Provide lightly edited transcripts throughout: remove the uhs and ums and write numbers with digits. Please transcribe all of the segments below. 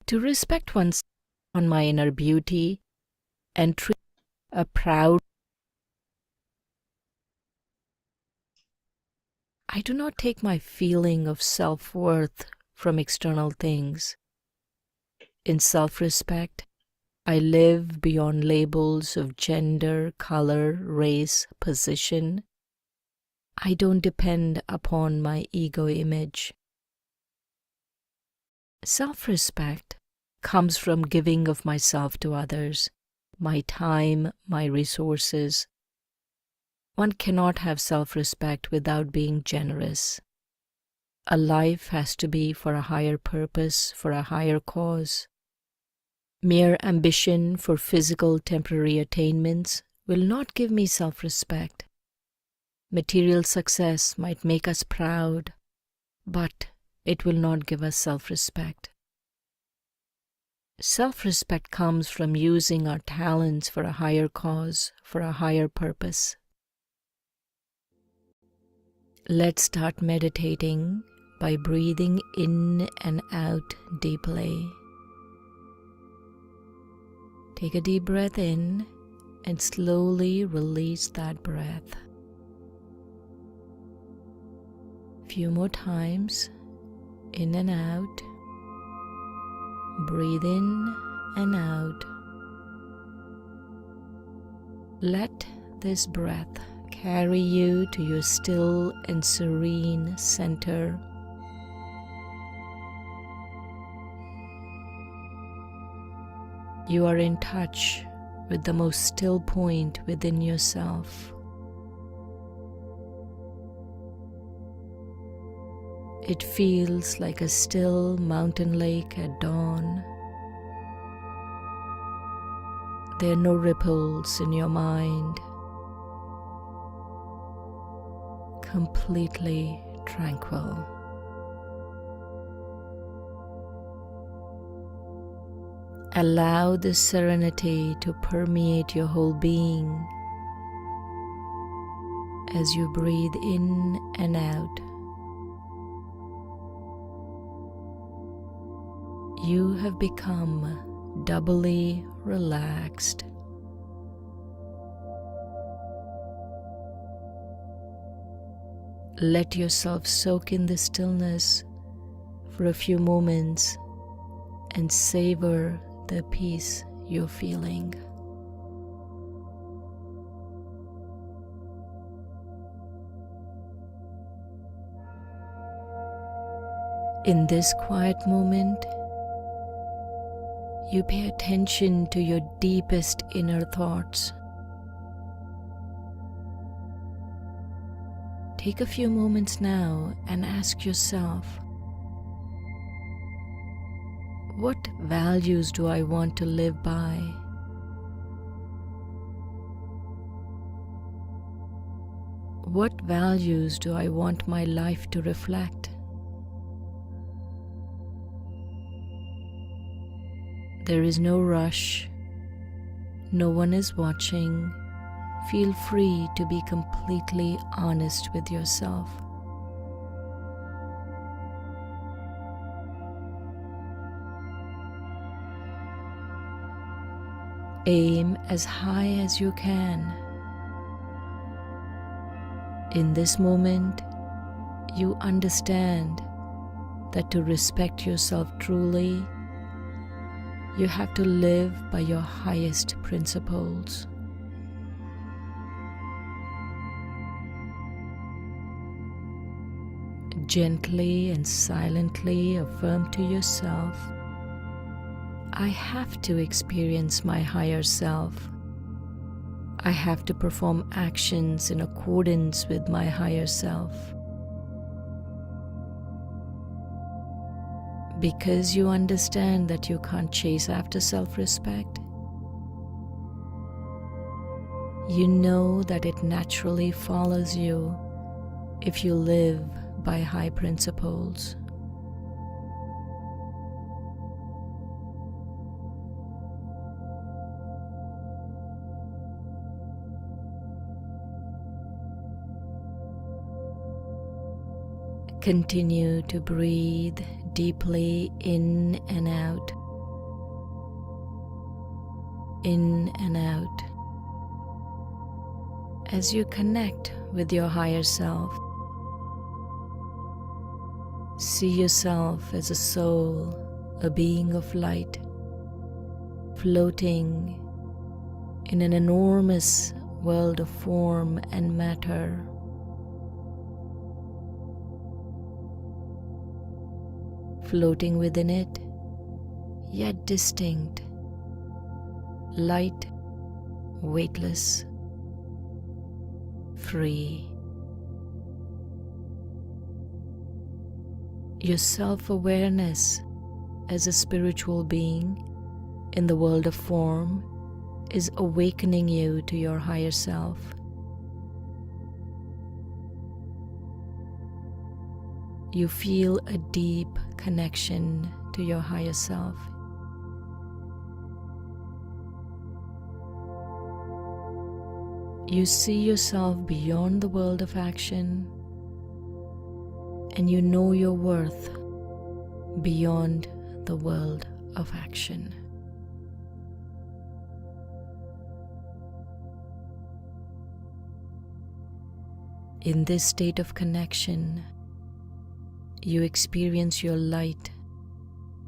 To respect oneself on my inner beauty and treat a proud. I do not take my feeling of self-worth from external things. In self-respect, I live beyond labels of gender, color, race, position. I don't depend upon my ego image. Self-respect comes from giving of myself to others, my time, my resources. One cannot have self-respect without being generous. A life has to be for a higher purpose, for a higher cause. Mere ambition for physical temporary attainments will not give me self-respect. Material success might make us proud, but it will not give us self-respect. Self-respect comes from using our talents for a higher cause, for a higher purpose. Let's start meditating by breathing in and out deeply. Take a deep breath in and slowly release that breath. Few more times, in and out. Breathe in and out. Let this breath carry you to your still and serene center. You are in touch with the most still point within yourself. It feels like a still mountain lake at dawn. There are no ripples in your mind. Completely tranquil. Allow this serenity to permeate your whole being as you breathe in and out. You have become doubly relaxed. Let yourself soak in the stillness for a few moments and savor the peace you're feeling. In this quiet moment, you pay attention to your deepest inner thoughts. Take a few moments now and ask yourself, what values do I want to live by? What values do I want my life to reflect? There is no rush. No one is watching. Feel free to be completely honest with yourself. Aim as high as you can. In this moment, you understand that to respect yourself truly, you have to live by your highest principles. Gently and silently affirm to yourself, I have to experience my higher self. I have to perform actions in accordance with my higher self. Because you understand that you can't chase after self-respect, you know that it naturally follows you if you live by high principles. Continue to breathe deeply in and out in and out. As you connect with your higher self, see yourself as a soul, a being of light, floating in an enormous world of form and matter. Floating within it, yet distinct, light, weightless, free. Your self-awareness as a spiritual being in the world of form is awakening you to your higher self. You feel a deep connection to your higher self. You see yourself beyond the world of action, and you know your worth beyond the world of action. In this state of connection, you experience your light,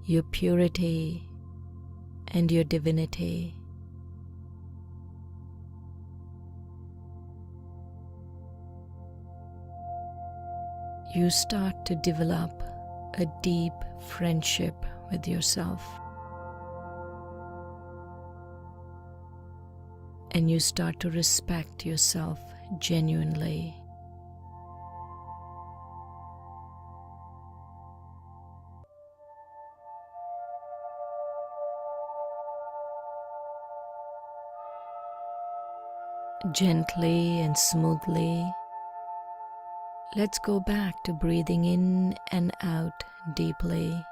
your purity, and your divinity. You start to develop a deep friendship with yourself, and you start to respect yourself genuinely. Gently and smoothly, let's go back to breathing in and out deeply.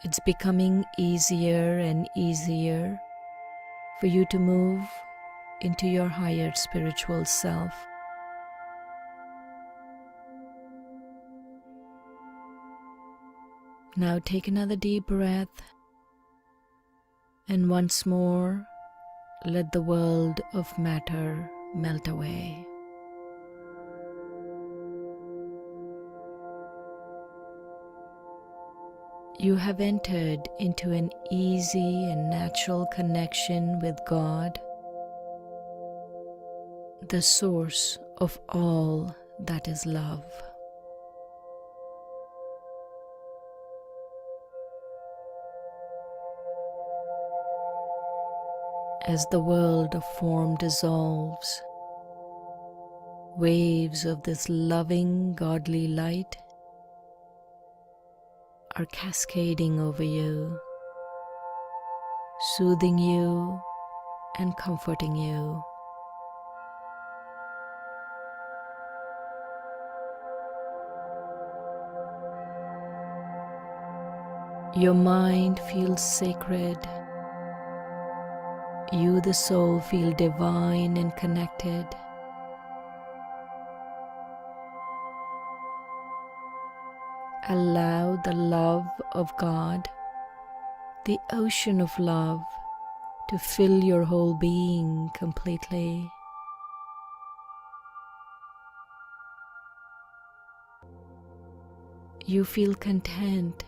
It's becoming easier and easier for you to move into your higher spiritual self. Now take another deep breath. And once more, let the world of matter melt away. You have entered into an easy and natural connection with God, the source of all that is love. As the world of form dissolves, waves of this loving, godly light are cascading over you, soothing you and comforting you. Your mind feels sacred. You, the soul, feel divine and connected. Allow the love of God, the ocean of love, to fill your whole being completely. You feel content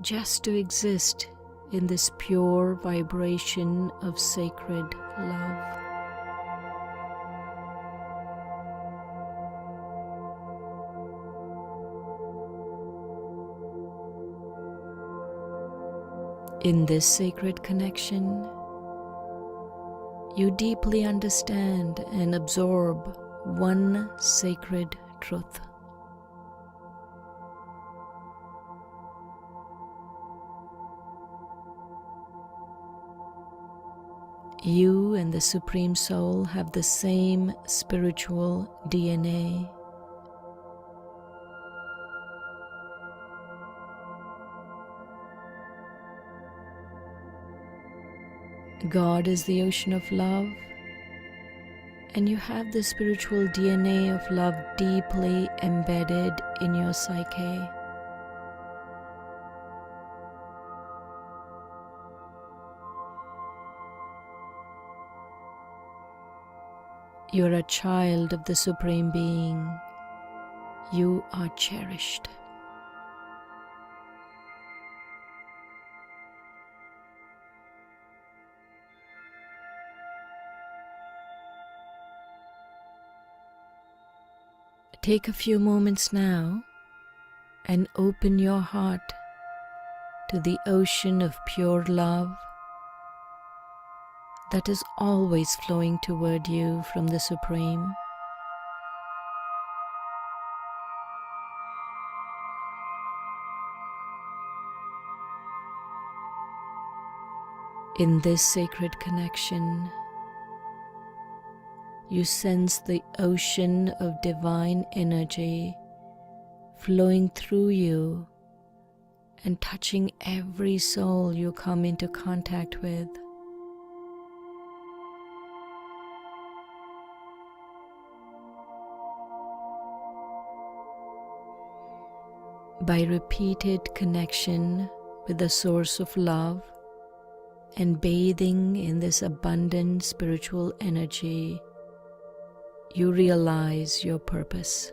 just to exist in this pure vibration of sacred love. In this sacred connection, you deeply understand and absorb one sacred truth. You and the Supreme Soul have the same spiritual DNA. God is the ocean of love, and you have the spiritual DNA of love deeply embedded in your psyche. You're a child of the Supreme Being. You are cherished. Take a few moments now and open your heart to the ocean of pure love that is always flowing toward you from the Supreme. In this sacred connection, you sense the ocean of divine energy flowing through you and touching every soul you come into contact with. By repeated connection with the source of love and bathing in this abundant spiritual energy, you realize your purpose.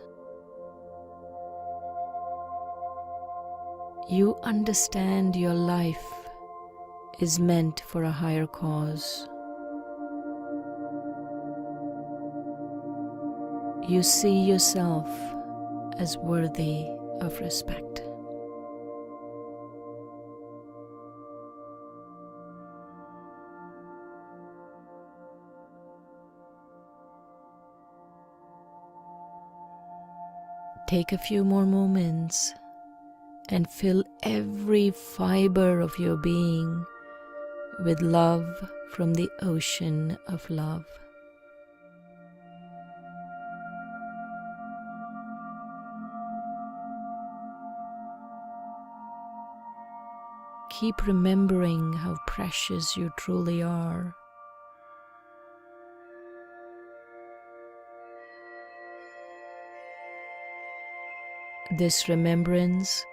You understand your life is meant for a higher cause. You see yourself as worthy of respect. Take a few more moments and fill every fiber of your being with love from the ocean of love. Keep remembering how precious you truly are. This remembrance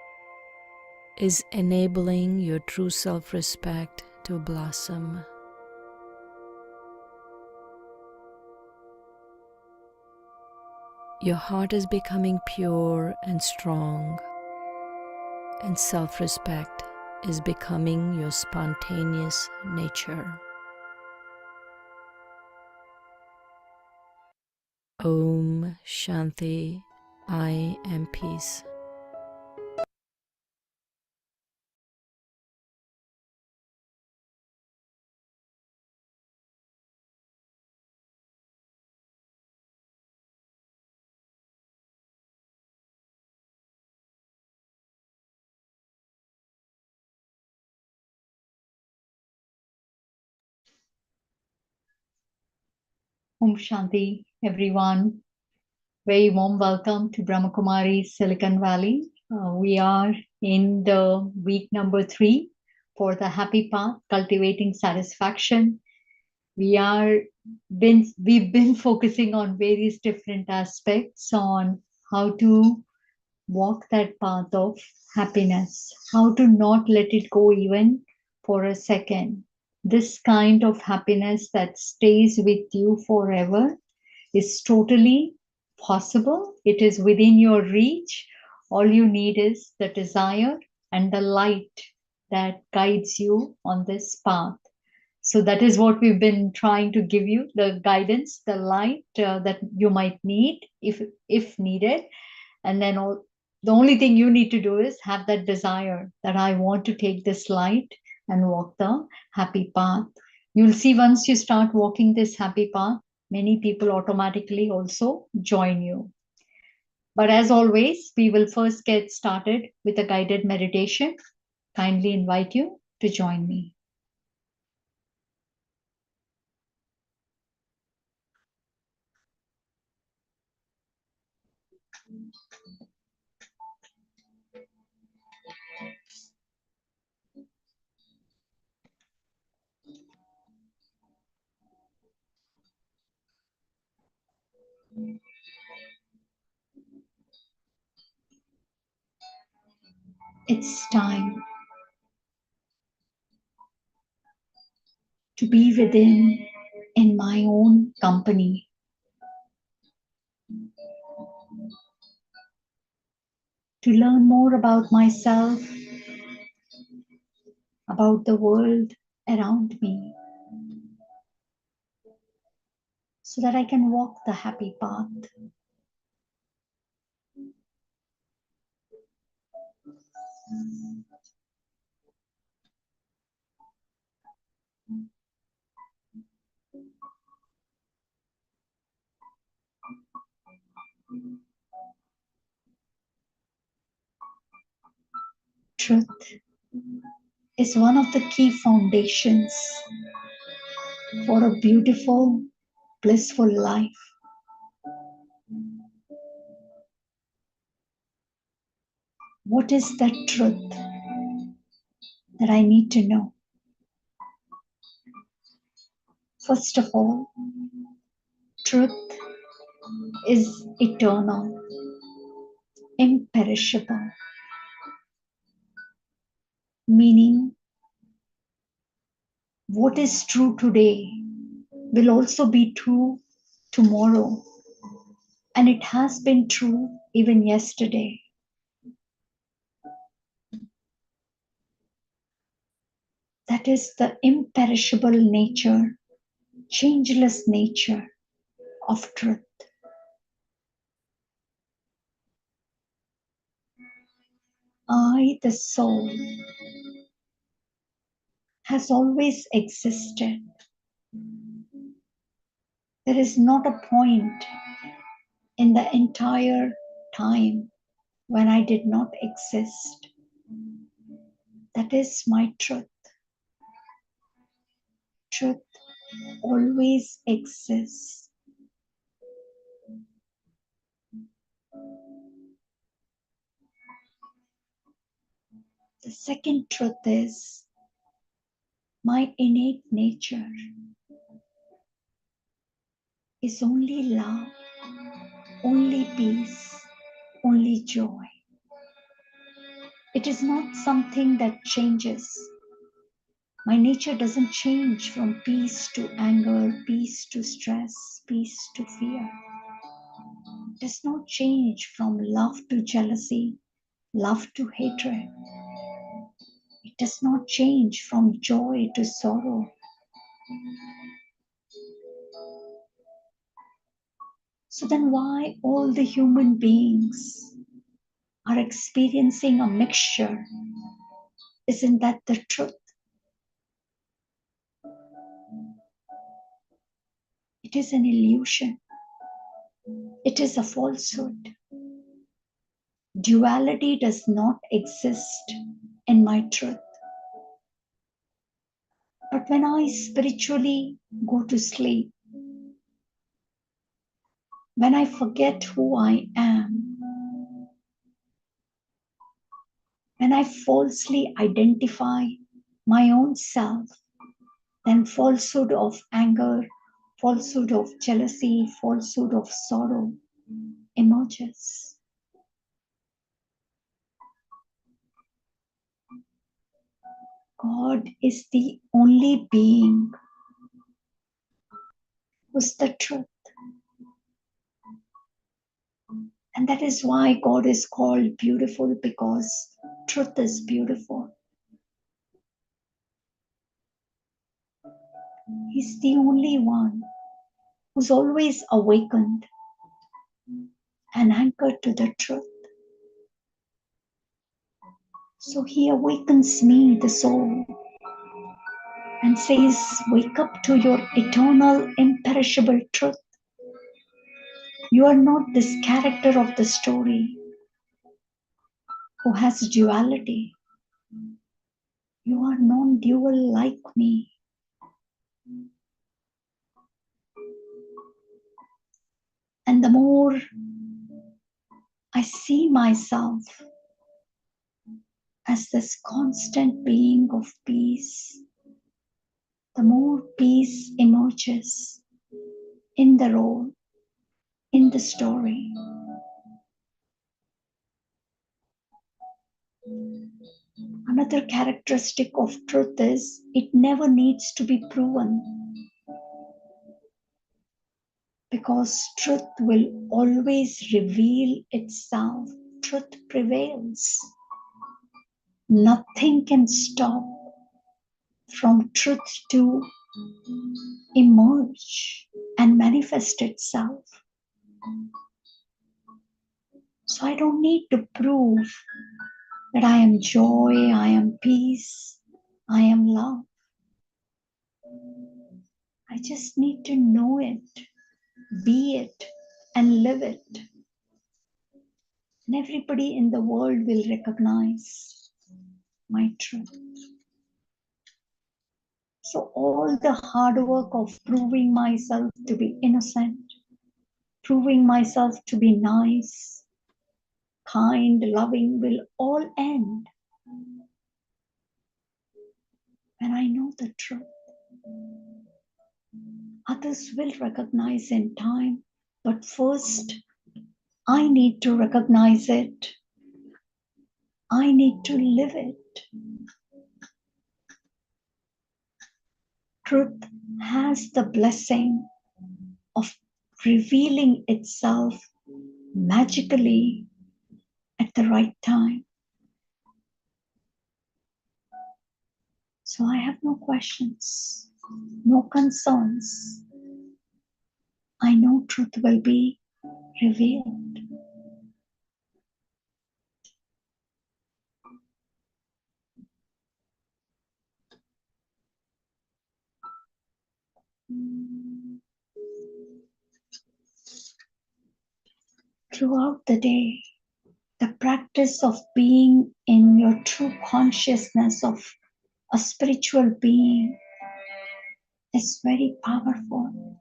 is enabling your true self-respect to blossom. Your heart is becoming pure and strong, and self-respect is becoming your spontaneous nature. Om Shanti. I am peace. Om Shanti, everyone. Very warm welcome to Brahma Kumaris, Silicon Valley. We are in the week number 3 for the Happy Path, Cultivating Satisfaction. We've been focusing on various different aspects on how to walk that path of happiness, how to not let it go even for a second. This kind of happiness that stays with you forever is totally possible. It is within your reach. All you need is the desire and the light that guides you on this path. So that is what we've been trying to give you, the guidance, the light that you might need if needed. And then the only thing you need to do is have that desire that I want to take this light and walk the happy path. You'll see once you start walking this happy path, many people automatically also join you. But as always, we will first get started with a guided meditation. Kindly invite you to join me. It's time to be within in my own company. to learn more about myself, about the world around me, so that I can walk the happy path. Truth is one of the key foundations for a beautiful, blissful life. What is that truth that I need to know? First of all, truth is eternal, imperishable, meaning what is true today will also be true tomorrow, and it has been true even yesterday. That is the imperishable nature, changeless nature of truth. I, the soul, has always existed. There is not a point in the entire time when I did not exist. That is my truth. Truth always exists. The second truth is my innate nature is only love, only peace, only joy. It is not something that changes. My nature doesn't change from peace to anger, peace to stress, peace to fear. It does not change from love to jealousy, love to hatred. It does not change from joy to sorrow. So then why all the human beings are experiencing a mixture? Isn't that the truth? It is an illusion. It is a falsehood. Duality does not exist in my truth. But when I spiritually go to sleep, when I forget who I am, when I falsely identify my own self, then falsehood of anger, falsehood of jealousy, falsehood of sorrow emerges. God is the only being who's the truth. And that is why God is called beautiful, because truth is beautiful. He's the only one who's always awakened and anchored to the truth. So he awakens me, the soul, and says, wake up to your eternal, imperishable truth. You are not this character of the story who has duality. You are non-dual like me. And the more I see myself as this constant being of peace, the more peace emerges in the role, in the story. Another characteristic of truth is it never needs to be proven, because truth will always reveal itself truth prevails. Nothing can stop from truth to emerge and manifest itself. So I don't need to prove that I am joy, I am peace, I am love. I just need to know it, be it, and live it. And everybody in the world will recognize my truth. So all the hard work of proving myself to be innocent, proving myself to be nice, kind, loving will all end when I know the truth. Others will recognize in time, but first I need to recognize it. I need to live it. Truth has the blessing of revealing itself magically at the right time. So I have no questions, no concerns. I know truth will be revealed. Throughout the day, the practice of being in your true consciousness of a spiritual being is very powerful.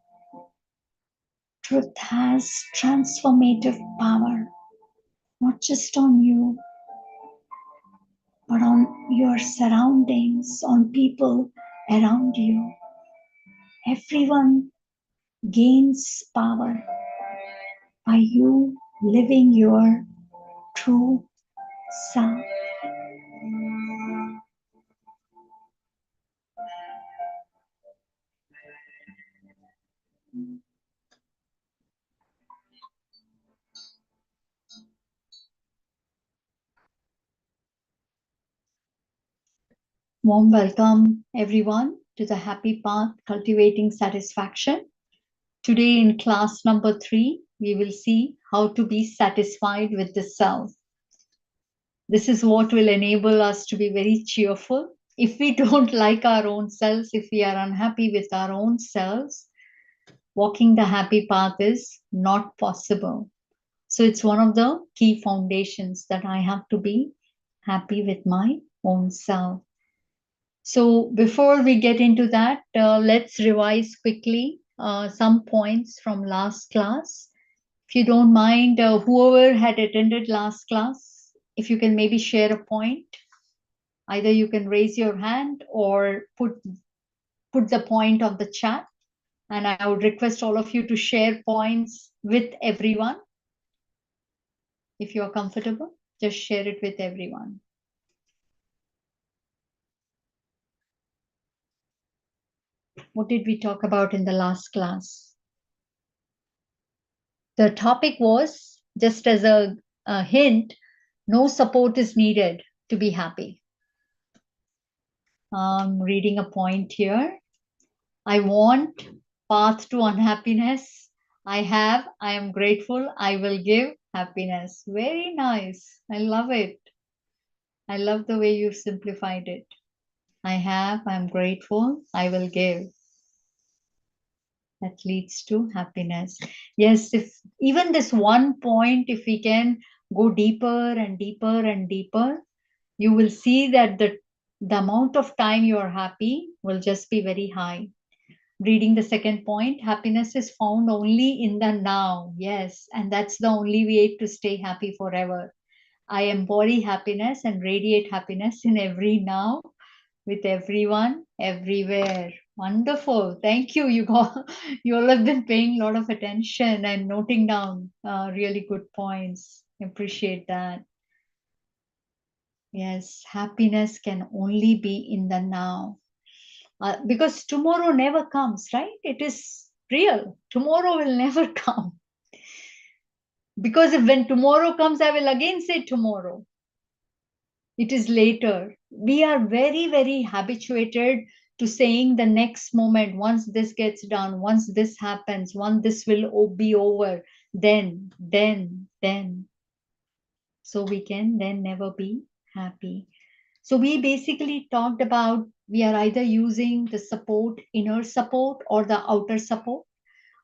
Truth has transformative power, not just on you, but on your surroundings, on people around you. Everyone gains power by you living your true self. Warm welcome, everyone, to the Happy Path Cultivating Satisfaction. Today, in class number 3, we will see how to be satisfied with the self. This is what will enable us to be very cheerful. If we don't like our own selves, if we are unhappy with our own selves, walking the happy path is not possible. So it's one of the key foundations that I have to be happy with my own self. So before we get into that, let's revise quickly some points from last class. If you don't mind, whoever had attended last class, if you can maybe share a point, either you can raise your hand or put the point on the chat. And I would request all of you to share points with everyone. If you're comfortable, just share it with everyone. What did we talk about in the last class? The topic was, just as a hint, no support is needed to be happy. Reading a point here. I want path to unhappiness. I have, I am grateful, I will give happiness. Very nice. I love it. I love the way you've simplified it. I have, I'm grateful, I will give. That leads to happiness. Yes, if even this one point, if we can go deeper and deeper and deeper, you will see that the amount of time you are happy will just be very high. Reading the second point, happiness is found only in the now. Yes, and that's the only way to stay happy forever. I embody happiness and radiate happiness in every now, with everyone, everywhere. Wonderful. Thank you. You all have been paying a lot of attention and noting down really good points. Appreciate that. Yes, happiness can only be in the now. Because tomorrow never comes, right? It is real. Tomorrow will never come. Because if when tomorrow comes, I will again say tomorrow. It is later. We are very, very habituated to saying the next moment, once this gets done, once this happens, once this will be over, then. So we can then never be happy. So we basically talked about we are either using the support, inner support, or the outer support.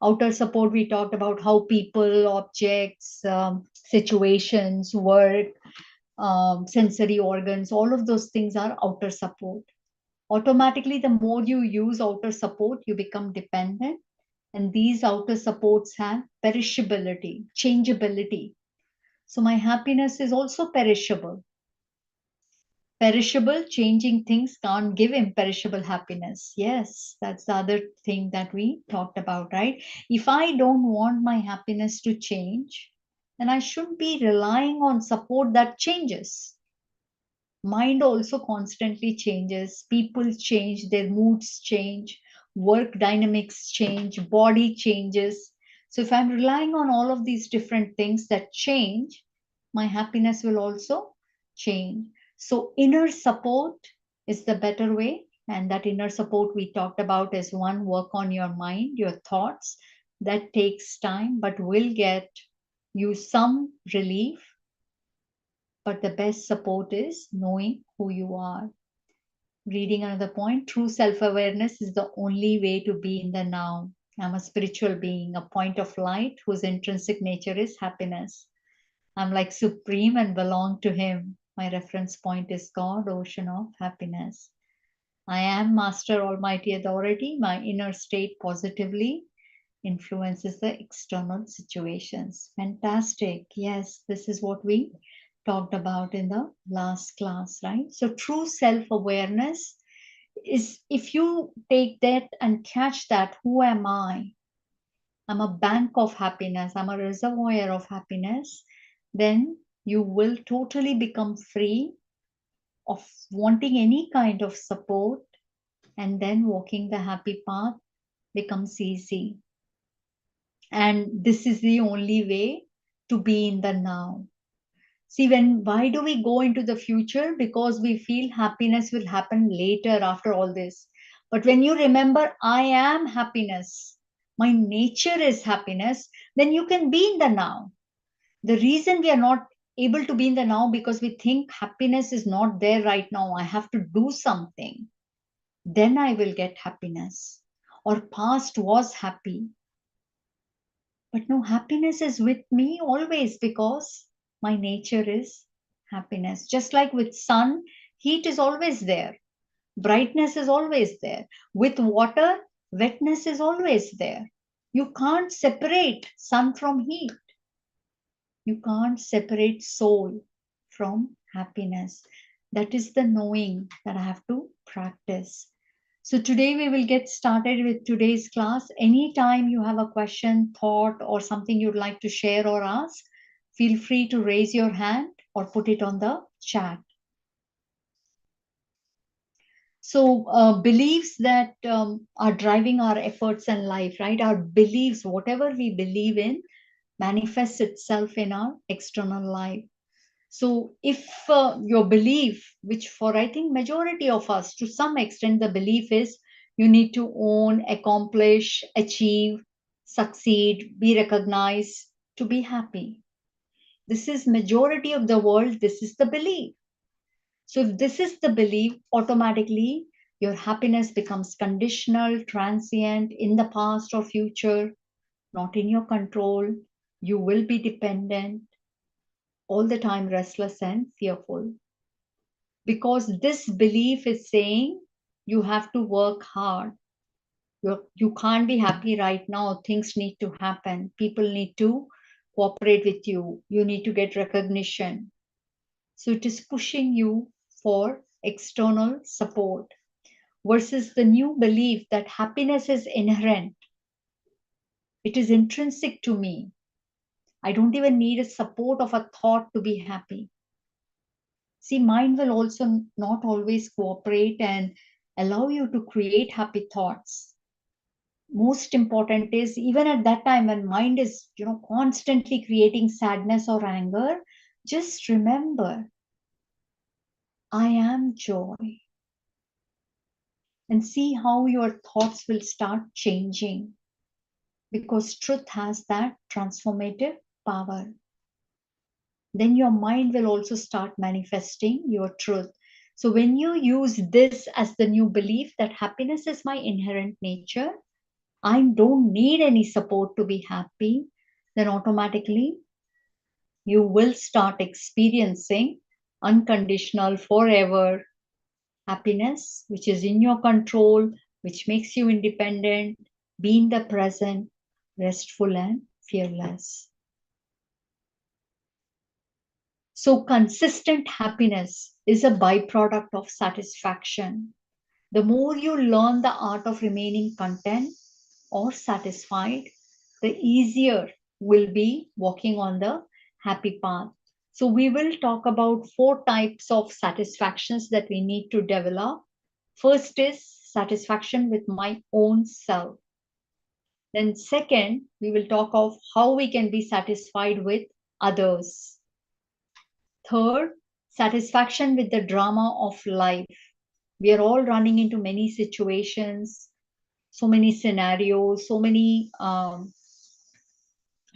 Outer support, we talked about how people, objects, situations, work, sensory organs, all of those things are outer support. Automatically, the more you use outer support, you become dependent. And these outer supports have perishability, changeability. So my happiness is also perishable. Perishable, changing things can't give imperishable happiness. Yes, that's the other thing that we talked about, right? If I don't want my happiness to change, then I shouldn't be relying on support that changes. Mind also constantly changes. People change, their moods change, work dynamics change, body changes. So if I'm relying on all of these different things that change, my happiness will also change. So inner support is the better way. And that inner support we talked about is one, work on your mind, your thoughts. That takes time, but will get you some relief. But the best support is knowing who you are. Reading another point, true self awareness is the only way to be in the now. I'm a spiritual being, a point of light whose intrinsic nature is happiness. I'm like supreme and belong to Him. My reference point is God, ocean of happiness. I am Master Almighty Authority. My inner state positively influences the external situations. Fantastic. Yes, this is what we talked about in the last class, right? So, true self awareness is if you take that and catch that, who am I? I'm a bank of happiness, I'm a reservoir of happiness, then you will totally become free of wanting any kind of support, and then walking the happy path becomes easy. And this is the only way to be in the now. See, why do we go into the future? Because we feel happiness will happen later after all this. But when you remember, I am happiness, my nature is happiness, then you can be in the now. The reason we are not able to be in the now because we think happiness is not there right now. I have to do something. Then I will get happiness. Or past was happy. But no, happiness is with me always because my nature is happiness. Just like with sun, heat is always there, brightness is always there. With water, wetness is always there. You can't separate sun from heat. You can't separate soul from happiness. That is the knowing that I have to practice. So today we will get started with today's class. Anytime you have a question, thought, or something you'd like to share or ask, feel free to raise your hand or put it on the chat. So beliefs that are driving our efforts in life, right? Our beliefs, whatever we believe in, manifests itself in our external life. So if your belief, which for I think majority of us, to some extent, the belief is you need to own, accomplish, achieve, succeed, be recognized to be happy. This is majority of the world. This is the belief. So if this is the belief, automatically your happiness becomes conditional, transient, in the past or future, not in your control. You will be dependent, all the time restless and fearful. Because this belief is saying you have to work hard. You can't be happy right now. Things need to happen. People need to cooperate with you. You need to get recognition. So it is pushing you for external support versus the new belief that happiness is inherent. It is intrinsic to me. I don't even need a support of a thought to be happy. See, mind will also not always cooperate and allow you to create happy thoughts. most important is, even at that time when mind is, constantly creating sadness or anger, just remember, I am joy. And see how your thoughts will start changing, because truth has that transformative power. Then your mind will also start manifesting your truth. So when you use this as the new belief that happiness is my inherent nature, I don't need any support to be happy, then automatically you will start experiencing unconditional, forever happiness, which is in your control, which makes you independent, be in the present, restful and fearless. So consistent happiness is a byproduct of satisfaction. The more you learn the art of remaining content or satisfied, the easier will be walking on the happy path. So we will talk about 4 types of satisfactions that we need to develop. First is satisfaction with my own self. Then second, we will talk of how we can be satisfied with others. Third, satisfaction with the drama of life. We are all running into many situations, so many scenarios, so many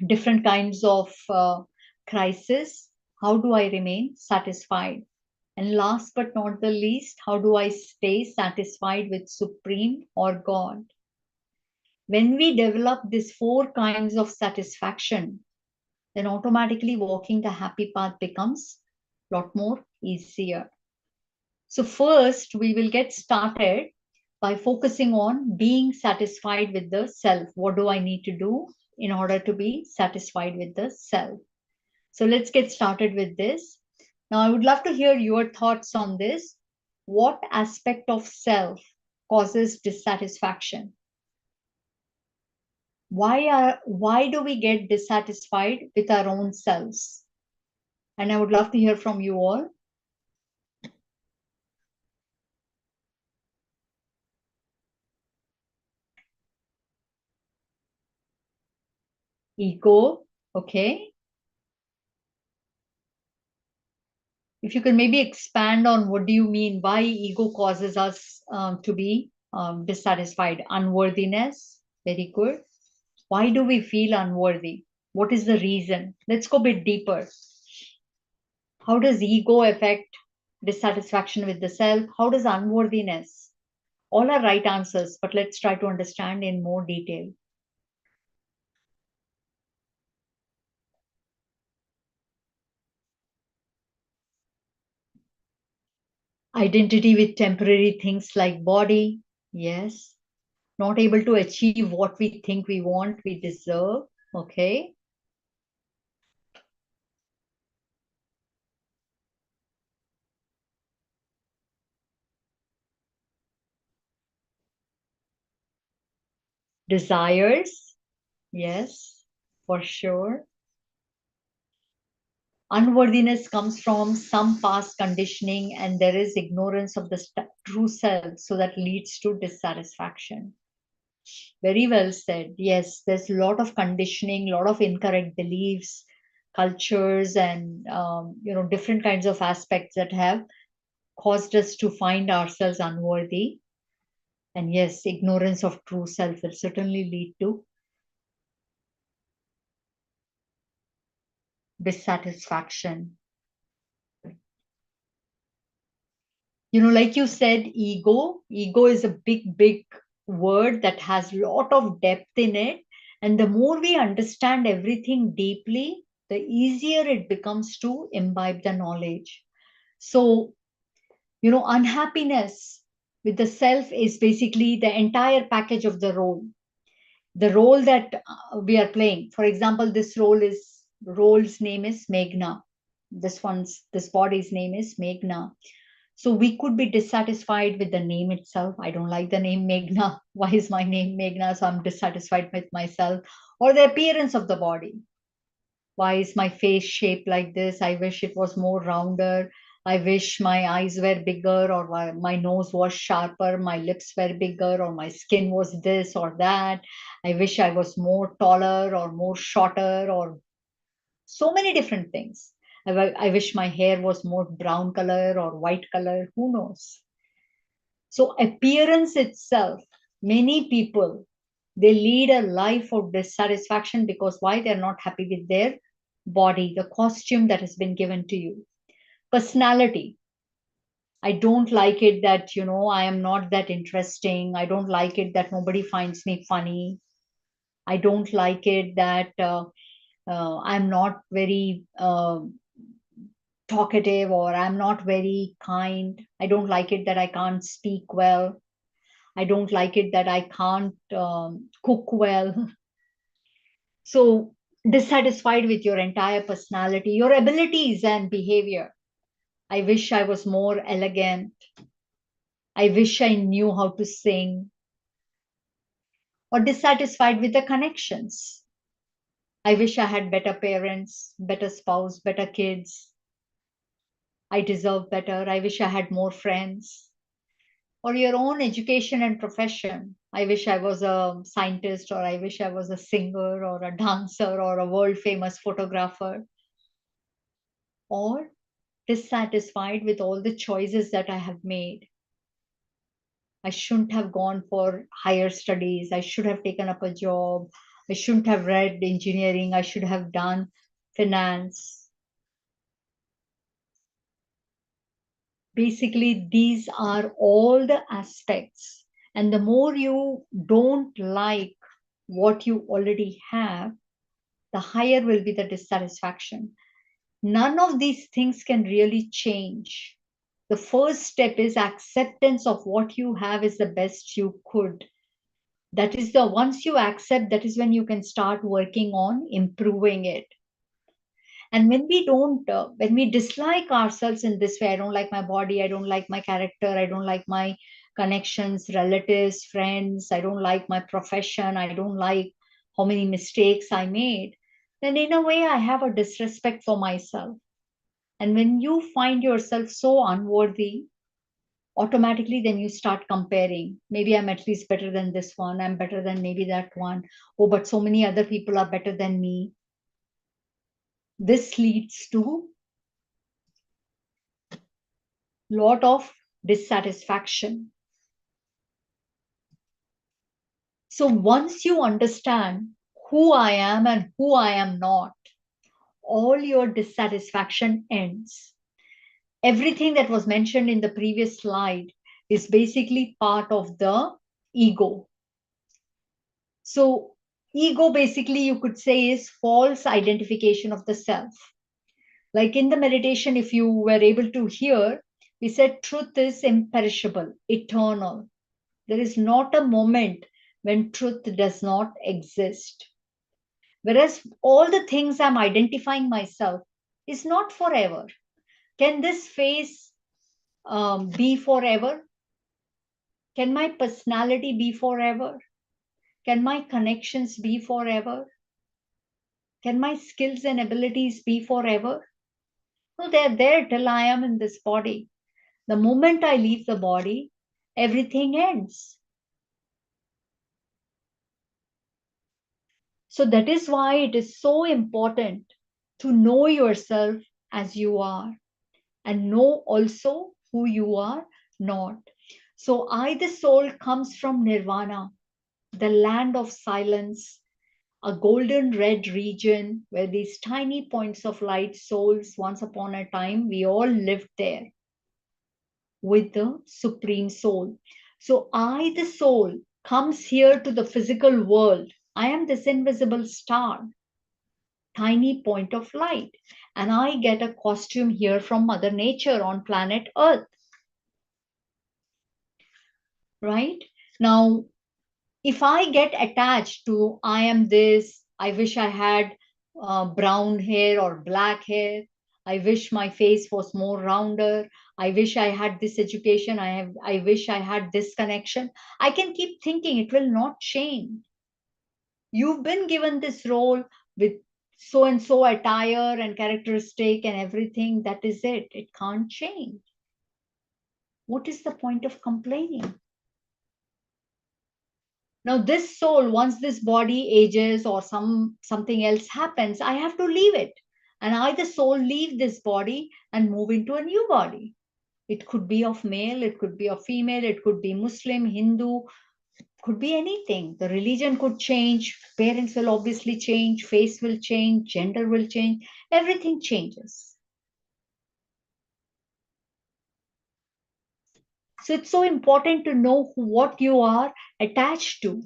different kinds of crisis. How do I remain satisfied? And last but not the least, how do I stay satisfied with Supreme or God? When we develop these 4 kinds of satisfaction, then automatically walking the happy path becomes a lot more easier. So first, we will get started by focusing on being satisfied with the self. What do I need to do in order to be satisfied with the self? So let's get started with this. Now, I would love to hear your thoughts on this. What aspect of self causes dissatisfaction? Why do we get dissatisfied with our own selves? And I would love to hear from you all. Ego, okay. If you could maybe expand on what do you mean, why ego causes us to be dissatisfied? Unworthiness, very good. Why do we feel unworthy? What is the reason? Let's go a bit deeper. How does ego affect dissatisfaction with the self? How does unworthiness? All are right answers, but let's try to understand in more detail. Identity with temporary things like body, yes. Not able to achieve what we think we want, we deserve, okay. Desires, yes, for sure. Unworthiness comes from some past conditioning, and there is ignorance of the true self, so that leads to dissatisfaction. Very well said. Yes, there's a lot of conditioning, a lot of incorrect beliefs, cultures, and different kinds of aspects that have caused us to find ourselves unworthy. And yes, ignorance of true self will certainly lead to dissatisfaction. Like you said, ego is a big word that has a lot of depth in it. And the more we understand everything deeply, the easier it becomes to imbibe the knowledge. So, unhappiness with the self is basically the entire package of the role that we are playing. For example, this role's name is Meghna. This body's name is Meghna. So we could be dissatisfied with the name itself. I don't like the name Meghna. Why is my name Meghna? So I'm dissatisfied with myself. Or the appearance of the body. Why is my face shaped like this? I wish it was more rounder. I wish my eyes were bigger, or my nose was sharper, my lips were bigger, or my skin was this or that. I wish I was more taller or more shorter, or so many different things. I wish my hair was more brown color or white color, who knows? So appearance itself, many people, they lead a life of dissatisfaction because why? They're not happy with their body, the costume that has been given to you. Personality. I don't like it that, I am not that interesting. I don't like it that nobody finds me funny. I don't like it that I'm not very talkative, or I'm not very kind. I don't like it that I can't speak well. I don't like it that I can't cook well. So, dissatisfied with your entire personality, your abilities and behavior. I wish I was more elegant. I wish I knew how to sing. Or dissatisfied with the connections. I wish I had better parents, better spouse, better kids. I deserve better. I wish I had more friends. Or your own education and profession. I wish I was a scientist, or I wish I was a singer, or a dancer, or a world famous photographer. Or dissatisfied with all the choices that I have made. I shouldn't have gone for higher studies. I should have taken up a job. I shouldn't have read engineering. I should have done finance. Basically, these are all the aspects. And the more you don't like what you already have, the higher will be the dissatisfaction. None of these things can really change. The first step is acceptance of what you have is the best you could. That is the once you accept, that is when you can start working on improving it. And when we dislike ourselves in this way, I don't like my body, I don't like my character, I don't like my connections, relatives, friends, I don't like my profession, I don't like how many mistakes I made, then in a way I have a disrespect for myself. And when you find yourself so unworthy, automatically then you start comparing. Maybe I'm at least better than this one, I'm better than maybe that one. Oh, but so many other people are better than me. This leads to lot of dissatisfaction. So once you understand who I am and who I am not, all your dissatisfaction ends. Everything that was mentioned in the previous slide is basically part of the ego. So ego basically you could say is false identification of the self. Like in the meditation, if you were able to hear, we said truth is imperishable, eternal. There is not a moment when truth does not exist. Whereas all the things I'm identifying myself is not forever. Can this face be forever? Can my personality be forever? Can my connections be forever? Can my skills and abilities be forever? No, they're there till I am in this body. The moment I leave the body, everything ends. So that is why it is so important to know yourself as you are and know also who you are not. So I, the soul, comes from nirvana, the land of silence, a golden red region where these tiny points of light souls, once upon a time, we all lived there with the supreme soul. So I, the soul, comes here to the physical world. I am this invisible star, tiny point of light, and I get a costume here from Mother Nature on planet Earth. Right? Now, if I get attached to I am this, I wish I had brown hair or black hair. I wish my face was more rounder. I wish I had this education. I wish I had this connection. I can keep thinking it will not change. You've been given this role with so and so attire and characteristic and everything, that is it. It can't change. What is the point of complaining? Now, this soul, once this body ages or something else happens, I have to leave it. And I, the soul, leave this body and move into a new body. It could be of male, it could be of female, it could be Muslim, Hindu, could be anything. The religion could change, parents will obviously change, face will change, gender will change, everything changes. So it's so important to know what you are attached to.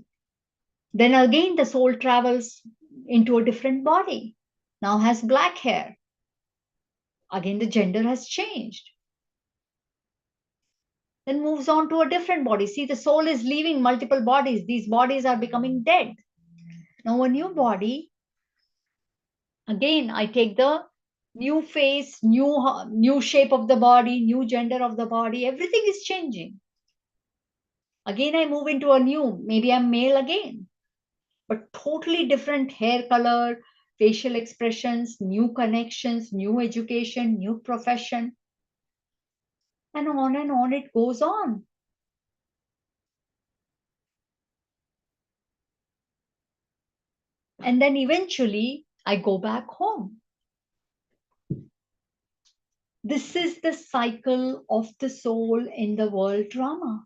Then again, the soul travels into a different body. Now has black hair. Again, the gender has changed. Then moves on to a different body. See, the soul is leaving multiple bodies. These bodies are becoming dead. Now a new body. Again, I take the new face, new shape of the body, new gender of the body. Everything is changing. Again, I move into a new. Maybe I'm male again, but totally different hair color, facial expressions, new connections, new education, new profession, and on it goes on. And then eventually I go back home. This is the cycle of the soul in the world drama.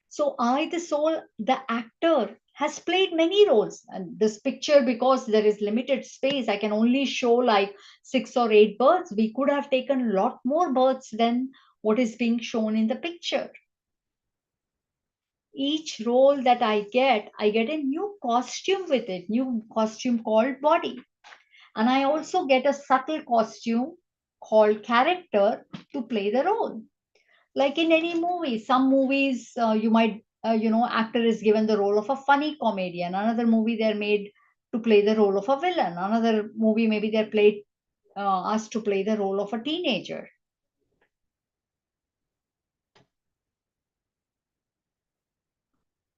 So I, the soul, the actor, has played many roles. And this picture, because there is limited space, I can only show like 6 or 8 birds. We could have taken a lot more birds than what is being shown in the picture. Each role that I get a new costume with it, new costume called body. And I also get a subtle costume called character to play the role. Like in any movie, some movies you might actor is given the role of a funny comedian, another movie they're made to play the role of a villain, another movie maybe they're played asked to play the role of a teenager.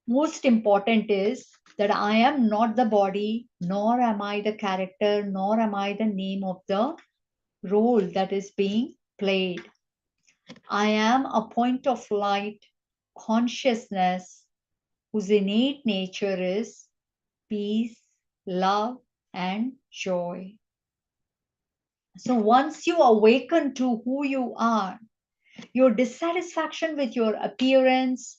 Most important is that I am not the body, nor am I the character, nor am I the name of the role that is being played. I am a point of light, consciousness, whose innate nature is peace, love, and joy. So once you awaken to who you are, your dissatisfaction with your appearance,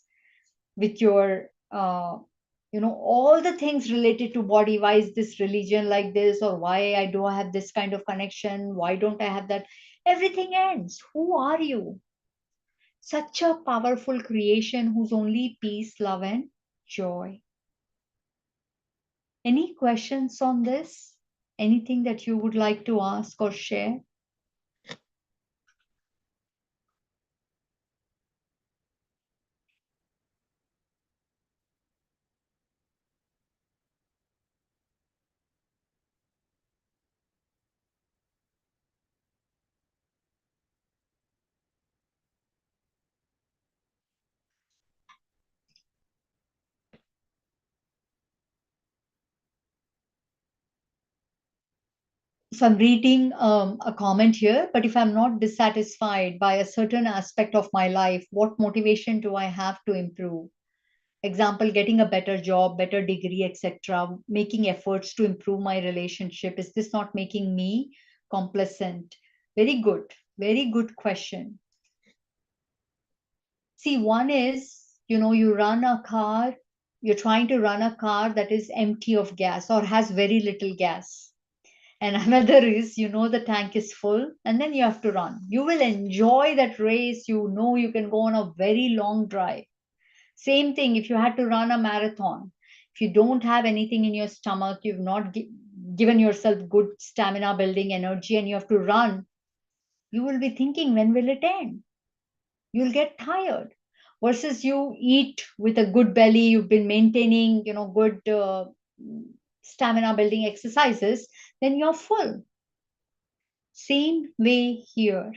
with your, all the things related to body, why is this religion like this, or why I do have this kind of connection, why don't I have that? Everything ends. Who are you? Such a powerful creation whose only peace, love, and joy. Any questions on this? Anything that you would like to ask or share? So I'm reading a comment here, but if I'm not dissatisfied by a certain aspect of my life, what motivation do I have to improve? Example, getting a better job, better degree, etc., making efforts to improve my relationship. Is this not making me complacent? Very good question. See, one is, you run a car, you're trying to run a car that is empty of gas or has very little gas. And another is, the tank is full and then you have to run. You will enjoy that race. You can go on a very long drive. Same thing if you had to run a marathon. If you don't have anything in your stomach, you've not given yourself good stamina building energy and you have to run, you will be thinking, when will it end? You'll get tired. Versus you eat with a good belly, you've been maintaining, good stamina building exercises, then you're full. Same way here.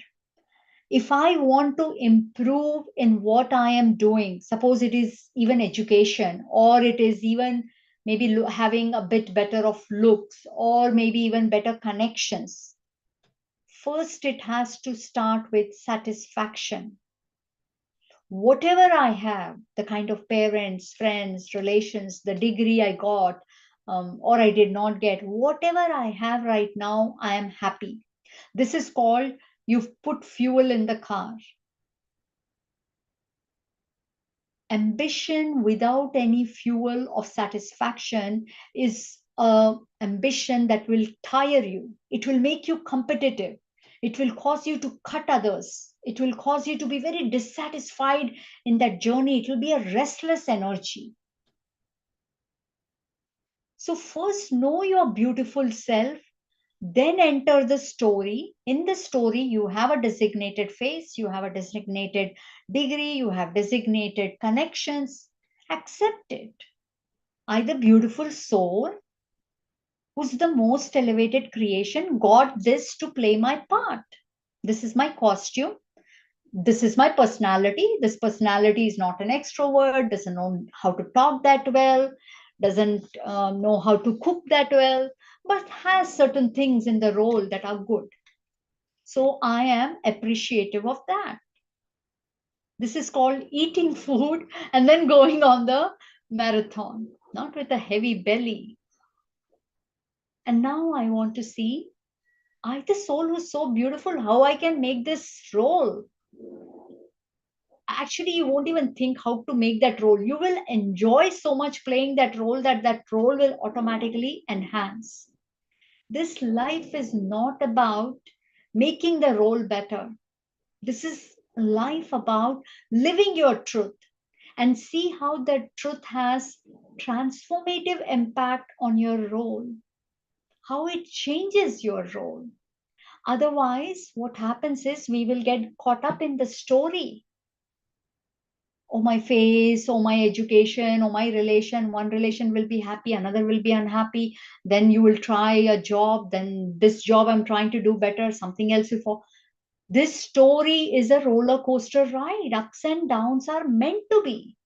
If I want to improve in what I am doing, suppose it is even education or it is even maybe having a bit better of looks, or maybe even better connections. First, it has to start with satisfaction. Whatever I have, the kind of parents, friends, relations, the degree I got, or I did not get, whatever I have right now, I am happy. This is called you've put fuel in the car. Ambition without any fuel of satisfaction is a ambition that will tire you. It will make you competitive. It will cause you to cut others. It will cause you to be very dissatisfied in that journey. It will be a restless energy. So first know your beautiful self, then enter the story. In the story, you have a designated face, you have a designated degree, you have designated connections. Accept it. I, the beautiful soul, who's the most elevated creation, got this to play my part. This is my costume. This is my personality. This personality is not an extrovert, doesn't know how to talk that well, doesn't know how to cook that well, but has certain things in the role that are good. So I am appreciative of that. This is called eating food and then going on the marathon, not with a heavy belly. And now I want to see, I, the soul who's so beautiful, how I can make this role. Actually, you won't even think how to make that role. You will enjoy so much playing that role that that role will automatically enhance. This life is not about making the role better. This is life about living your truth and see how that truth has transformative impact on your role, how it changes your role. Otherwise, what happens is we will get caught up in the story. Oh, my face, oh, my education, oh, my relation. One relation will be happy, another will be unhappy. Then you will try a job, then this job I'm trying to do better, something else will fall. This story is a roller coaster ride. Ups and downs are meant to be.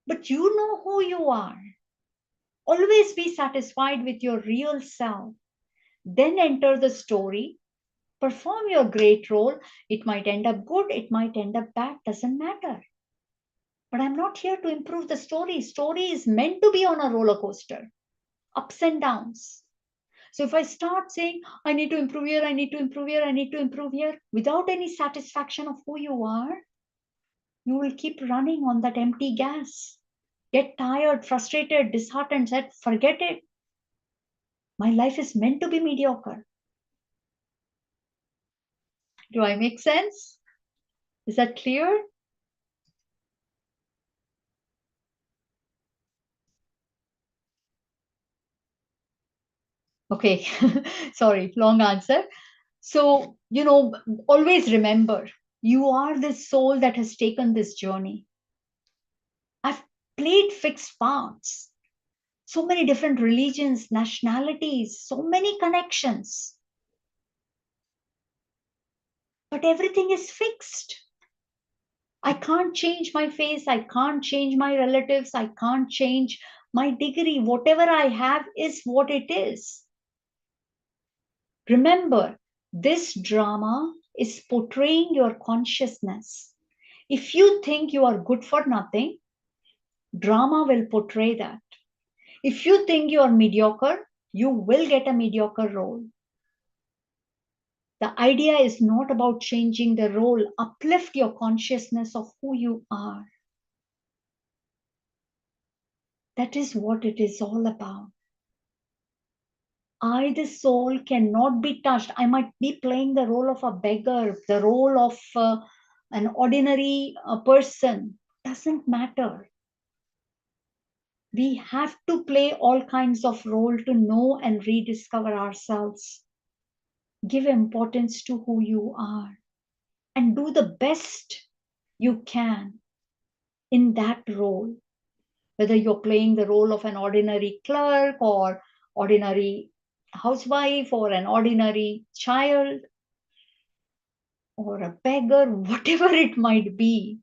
But you know who you are. Always be satisfied with your real self. Then enter the story. Perform your great role. It might end up good, it might end up bad, doesn't matter. But I'm not here to improve the story. Story is meant to be on a roller coaster, ups and downs. So if I start saying, I need to improve here, I need to improve here, I need to improve here, without any satisfaction of who you are, you will keep running on that empty gas. Get tired, frustrated, disheartened, said, forget it. My life is meant to be mediocre. Do I make sense? Is that clear? Okay, sorry, long answer. So, always remember, you are this soul that has taken this journey. I've played fixed parts, so many different religions, nationalities, so many connections. But everything is fixed. I can't change my face. I can't change my relatives. I can't change my degree. Whatever I have is what it is. Remember, this drama is portraying your consciousness. If you think you are good for nothing, drama will portray that. If you think you are mediocre, you will get a mediocre role. The idea is not about changing the role. Uplift your consciousness of who you are. That is what it is all about. I, the soul, cannot be touched. I might be playing the role of a beggar, the role of an ordinary person. Doesn't matter. We have to play all kinds of role to know and rediscover ourselves. Give importance to who you are and do the best you can in that role. Whether you're playing the role of an ordinary clerk or ordinary housewife or an ordinary child or a beggar, whatever it might be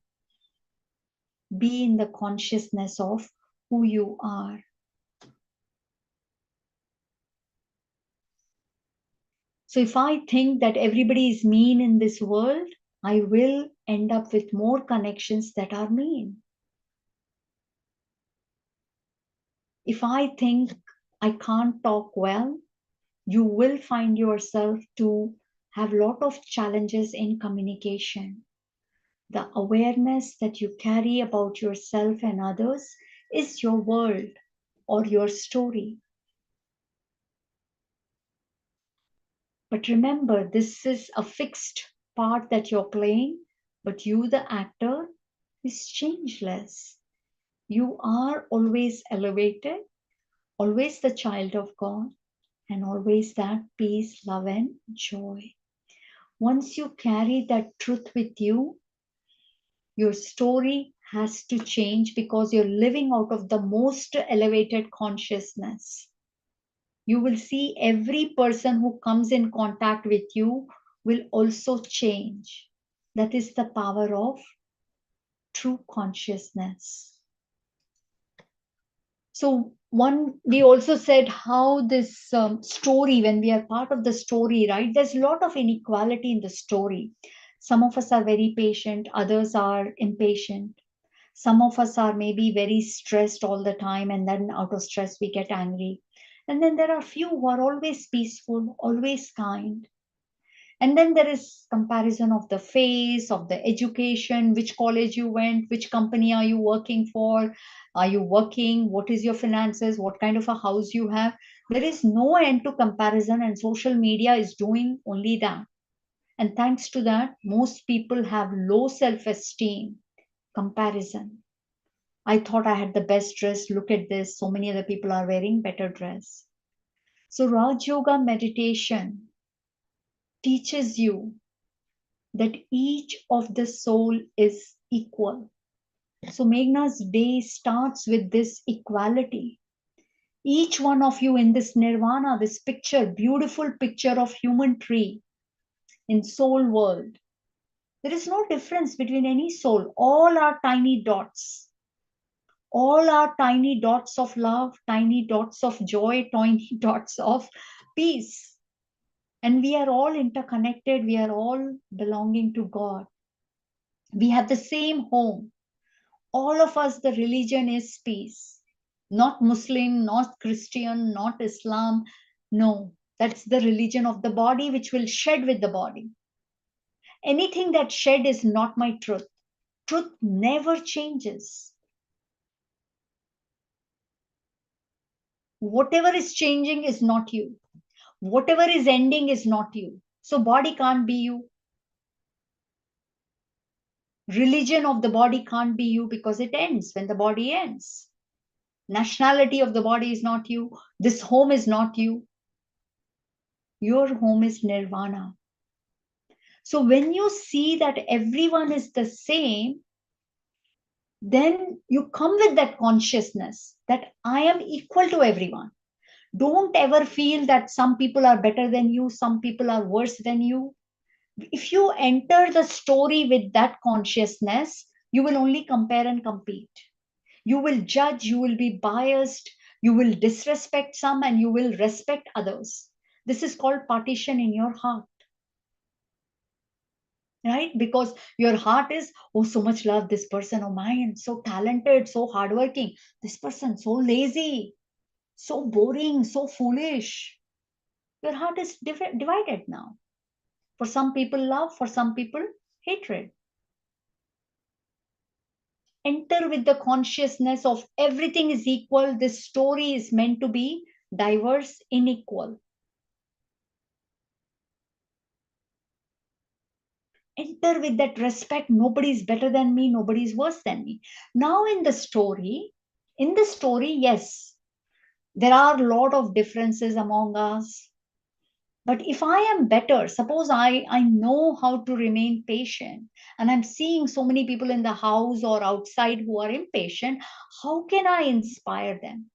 in the consciousness of who you are. So if I think that everybody is mean in this world, I will end up with more connections that are mean. If I think I can't talk well, you will find yourself to have a lot of challenges in communication. The awareness that you carry about yourself and others is your world or your story. But remember, this is a fixed part that you're playing, but you, the actor, is changeless. You are always elevated, always the child of God, and always that peace, love, and joy. Once you carry that truth with you, your story has to change because you're living out of the most elevated consciousness. You will see every person who comes in contact with you will also change. That is the power of true consciousness. So we also said how this story, when we are part of the story, right, there's a lot of inequality in the story. Some of us are very patient, others are impatient. Some of us are maybe very stressed all the time, and then out of stress we get angry. And then there are few who are always peaceful, always kind. And then there is comparison of the face, of the education, which college you went, which company are you working for, are you working, what is your finances, what kind of a house you have. There is no end to comparison, and social media is doing only that. And thanks to that, most people have low self-esteem, comparison. I thought I had the best dress. Look at this. So many other people are wearing better dress. So Raj Yoga meditation teaches you that each of the soul is equal. So Meghna's day starts with this equality. Each one of you in this nirvana, this picture, beautiful picture of human tree in soul world. There is no difference between any soul. All are tiny dots. All are tiny dots of love, tiny dots of joy, tiny dots of peace. And we are all interconnected. We are all belonging to God. We have the same home. All of us, the religion is peace. Not Muslim, not Christian, not Islam. No, that's the religion of the body, which will shed with the body. Anything that shed is not my truth. Truth never changes. Whatever is changing is not you. Whatever is ending is not you. So body can't be you. Religion of the body can't be you because it ends when the body ends. Nationality of the body is not you. This home is not you. Your home is nirvana. So when you see that everyone is the same, then you come with that consciousness that I am equal to everyone. Don't ever feel that some people are better than you, some people are worse than you. If you enter the story with that consciousness, you will only compare and compete. You will judge, you will be biased, you will disrespect some, and you will respect others. This is called partition in your heart. Right? Because your heart is, oh, so much love this person, oh my, so talented, so hardworking. This person, so lazy, so boring, so foolish. Your heart is divided now. For some people, love, for some people, hatred. Enter with the consciousness of everything is equal. This story is meant to be diverse, unequal. Enter with that respect. Nobody is better than me, nobody is worse than me. Now in the story, yes, there are a lot of differences among us. But if I am better, suppose I know how to remain patient, and I'm seeing so many people in the house or outside who are impatient, how can I inspire them?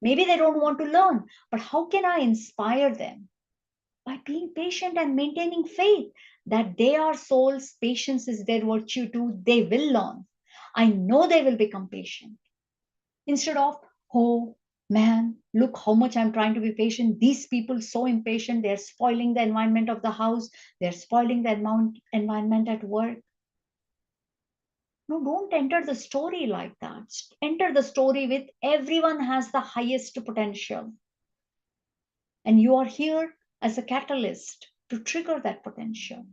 Maybe they don't want to learn, but how can I inspire them? By being patient and maintaining faith that they are souls, patience is their virtue too, they will learn. I know they will become patient. Instead of, oh man, look how much I'm trying to be patient. These people so impatient. They're spoiling the environment of the house. They're spoiling the environment at work. No, don't enter the story like that. Enter the story with everyone has the highest potential. And you are here as a catalyst to trigger that potential.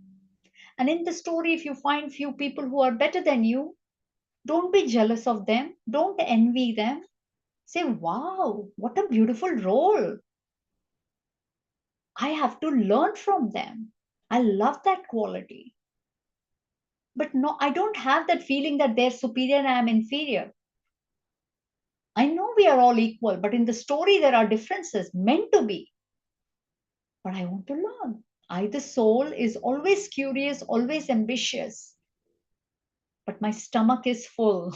And in the story, if you find few people who are better than you, don't be jealous of them. Don't envy them. Say, wow, what a beautiful role. I have to learn from them. I love that quality. But no, I don't have that feeling that they're superior and I'm inferior. I know we are all equal, but in the story, there are differences meant to be. But I want to learn. The soul, is always curious, always ambitious. But my stomach is full.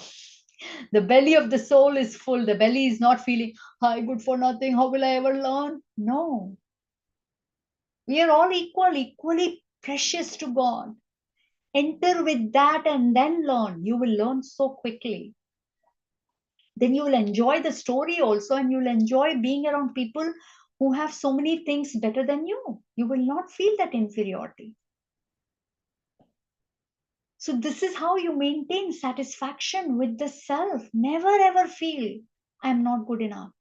The belly of the soul is full. The belly is not feeling, hi, good for nothing. How will I ever learn? No. We are all equal, equally precious to God. Enter with that and then learn. You will learn so quickly. Then you will enjoy the story also, and you'll enjoy being around people who have so many things better than you. You will not feel that inferiority. So, this is how you maintain satisfaction with the self. Never ever feel, I'm not good enough.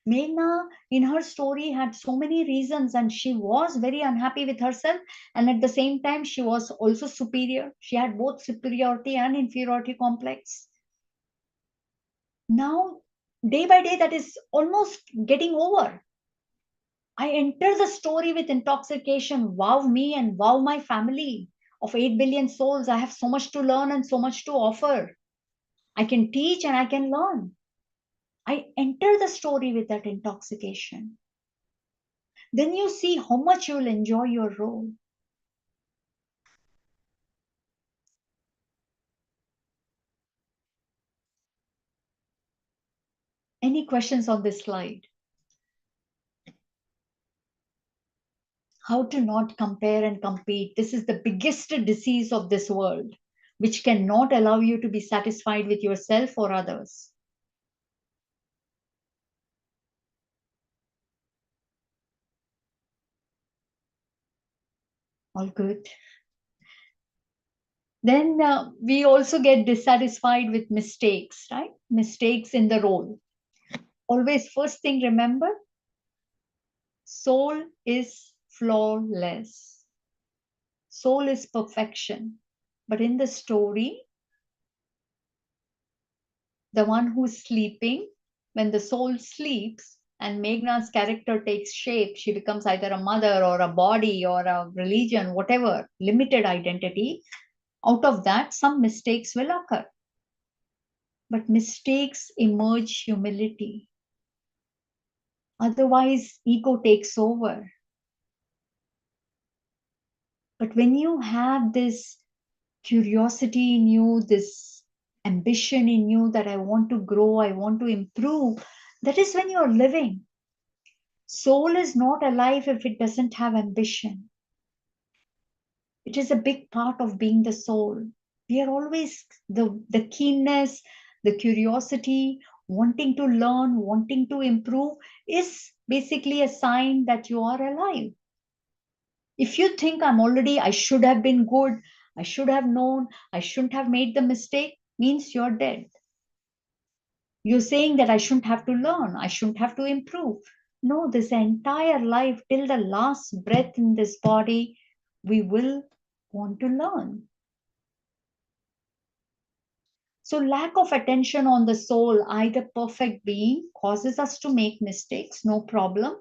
Meghna, in her story, had so many reasons, and she was very unhappy with herself. And at the same time, she was also superior. She had both superiority and inferiority complex. Now, day by day, that is almost getting over. I enter the story with intoxication. Wow, me and wow, my family of 8 billion souls. I have so much to learn and so much to offer. I can teach and I can learn. I enter the story with that intoxication. Then you see how much you will enjoy your role. Any questions on this slide? How to not compare and compete. This is the biggest disease of this world, which cannot allow you to be satisfied with yourself or others. All good. Then we also get dissatisfied with mistakes, right? Mistakes in the role. Always, first thing, remember, soul is flawless. Soul is perfection. But in the story, the one who's sleeping, when the soul sleeps and Meghna's character takes shape, she becomes either a mother or a body or a religion, whatever, limited identity. Out of that, some mistakes will occur. But mistakes emerge humility. Otherwise, ego takes over. But when you have this curiosity in you, this ambition in you that I want to grow, I want to improve, that is when you're living. Soul is not alive if it doesn't have ambition. It is a big part of being the soul. We are always the keenness, the curiosity, wanting to learn, wanting to improve is basically a sign that you are alive. If you think I should have been good, I should have known, I shouldn't have made the mistake, means you're dead. You're saying that I shouldn't have to learn, I shouldn't have to improve. No, this entire life, till the last breath in this body, we will want to learn. So, lack of attention on the soul, the perfect being, causes us to make mistakes, no problem.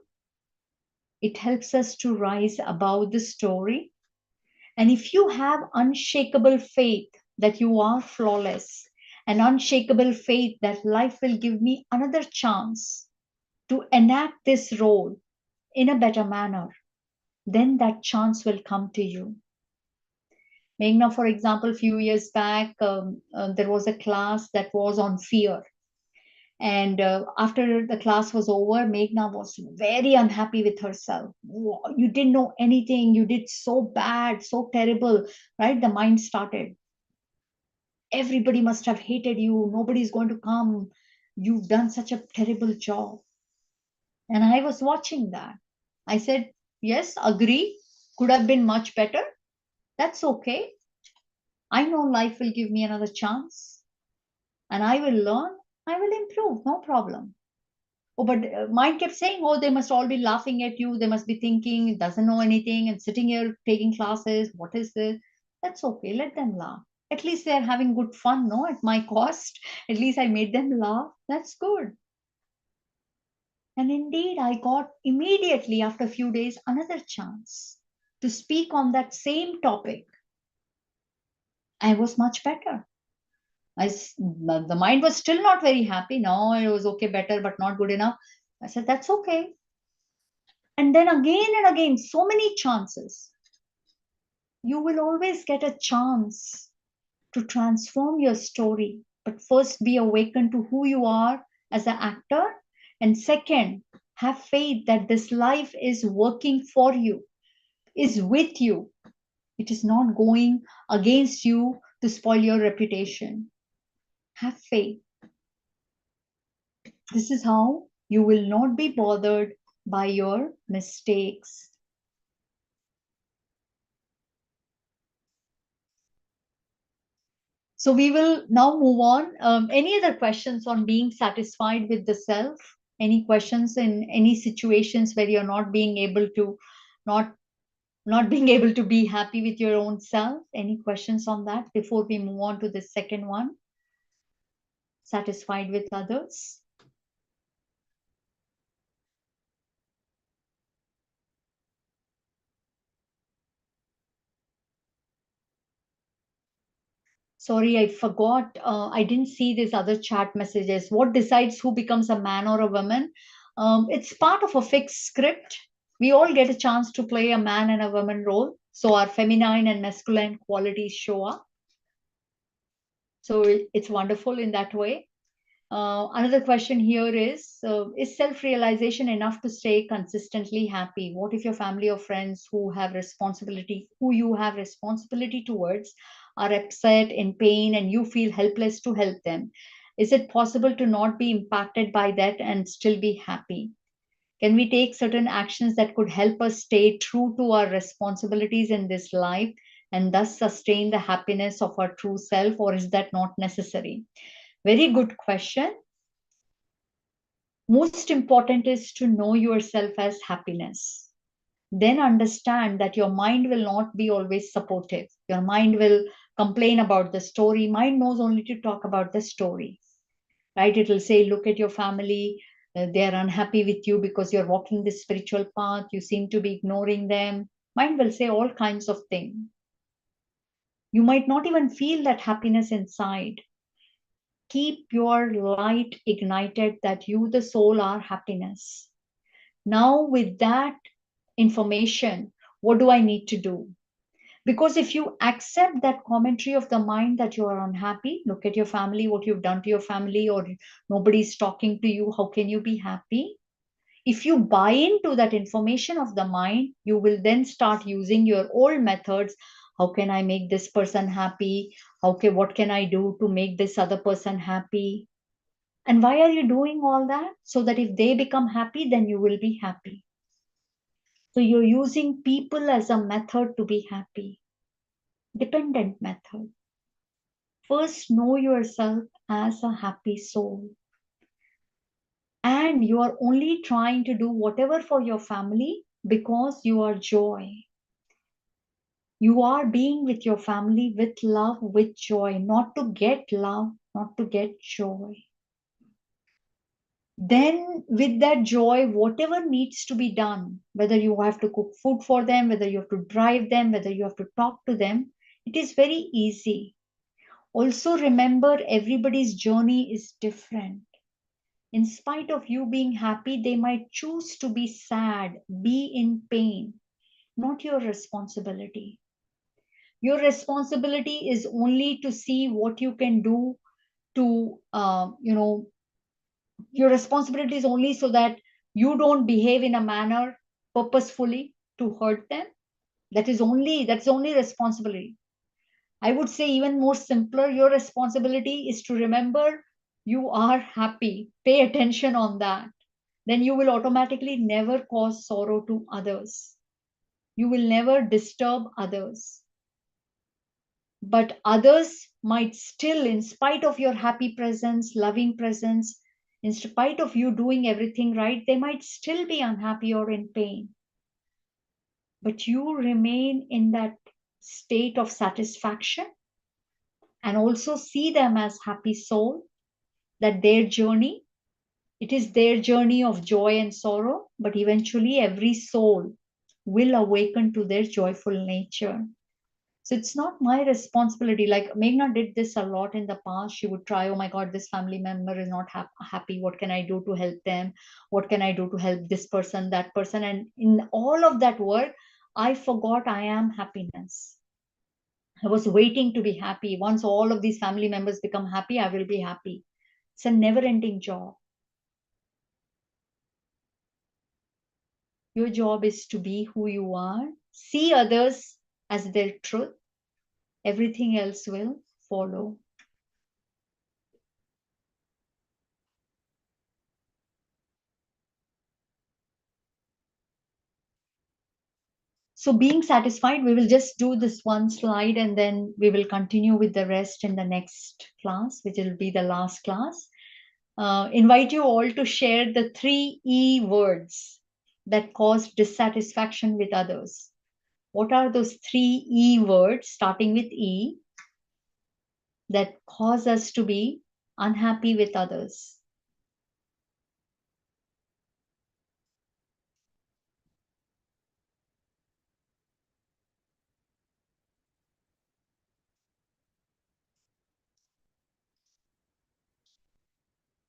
It helps us to rise above the story. And if you have unshakable faith that you are flawless, an unshakable faith that life will give me another chance to enact this role in a better manner, then that chance will come to you. Meghna, for example, a few years back, there was a class that was on fear. And after the class was over, Meghna was very unhappy with herself. You didn't know anything. You did so bad, so terrible, right? The mind started. Everybody must have hated you. Nobody's going to come. you've done such a terrible job. And I was watching that. I said, yes, agree, could have been much better. That's okay. I know life will give me another chance and I will learn, I will improve, no problem. Oh, but mind kept saying, oh, they must all be laughing at you. They must be thinking it doesn't know anything and sitting here taking classes. What is this? That's okay. Let them laugh. At least they're having good fun, no? At my cost. At least I made them laugh. That's good. And indeed, I got immediately after a few days another chance to speak on that same topic. I was much better. The mind was still not very happy. No, it was okay, better, but not good enough. I said, that's okay. And then again and again, so many chances. You will always get a chance to transform your story. But first, be awakened to who you are as an actor. And second, have faith that this life is working for you, is with you. It is not going against you to spoil your reputation. Have faith. This is how you will not be bothered by your mistakes. So we will now move on. Any other questions on being satisfied with the self? Any questions in any situations where you're not being able to, not being able to be happy with your own self? Any questions on that before we move on to the second one? Satisfied with others? Sorry, I forgot. I didn't see these other chat messages. What decides who becomes a man or a woman? It's part of a fixed script. We all get a chance to play a man and a woman role. So our feminine and masculine qualities show up. So it's wonderful in that way. Another question here is self-realization enough to stay consistently happy? What if your family or friends who you have responsibility towards are upset, in pain, and you feel helpless to help them? Is it possible to not be impacted by that and still be happy? Can we take certain actions that could help us stay true to our responsibilities in this life and thus sustain the happiness of our true self, or is that not necessary? Very good question. Most important is to know yourself as happiness. Then understand that your mind will not be always supportive. Your mind will complain about the story. Mind knows only to talk about the story, right? It will say, look at your family. They are unhappy with you because you're walking this spiritual path. You seem to be ignoring them. Mind will say all kinds of things. You might not even feel that happiness inside. Keep your light ignited that you, the soul, are happiness. Now, with that information, what do I need to do? Because if you accept that commentary of the mind that you are unhappy, look at your family, what you've done to your family, or nobody's talking to you, how can you be happy? If you buy into that information of the mind, you will then start using your old methods. How can I make this person happy? Okay, what can I do to make this other person happy? And why are you doing all that? So that if they become happy, then you will be happy. So you're using people as a method to be happy. Dependent method. First, know yourself as a happy soul. And you are only trying to do whatever for your family because you are joy. You are being with your family with love, with joy, not to get love, not to get joy. Then with that joy, whatever needs to be done, whether you have to cook food for them, whether you have to drive them, whether you have to talk to them, it is very easy. Also remember, everybody's journey is different. In spite of you being happy, they might choose to be sad, be in pain. Not your responsibility. Your responsibility is only to see what you can do to, your responsibility is only so that you don't behave in a manner purposefully to hurt them. That's only responsibility. I would say even more simpler, your responsibility is to remember you are happy, pay attention on that. Then you will automatically never cause sorrow to others. You will never disturb others. But others might still, in spite of your happy presence, loving presence, in spite of you doing everything right, they might still be unhappy or in pain. But you remain in that state of satisfaction and also see them as happy soul, that their journey, it is their journey of joy and sorrow, but eventually every soul will awaken to their joyful nature. So it's not my responsibility. Like Meghna did this a lot in the past. She would try, oh my God, this family member is not happy. What can I do to help them? What can I do to help this person, that person? And in all of that work, I forgot I am happiness. I was waiting to be happy. Once all of these family members become happy, I will be happy. It's a never ending job. Your job is to be who you are, see others as their truth. Everything else will follow. So being satisfied, we will just do this one slide and then we will continue with the rest in the next class, which will be the last class. Invite you all to share the 3 E words that cause dissatisfaction with others. What are those 3 E words, starting with E, that cause us to be unhappy with others?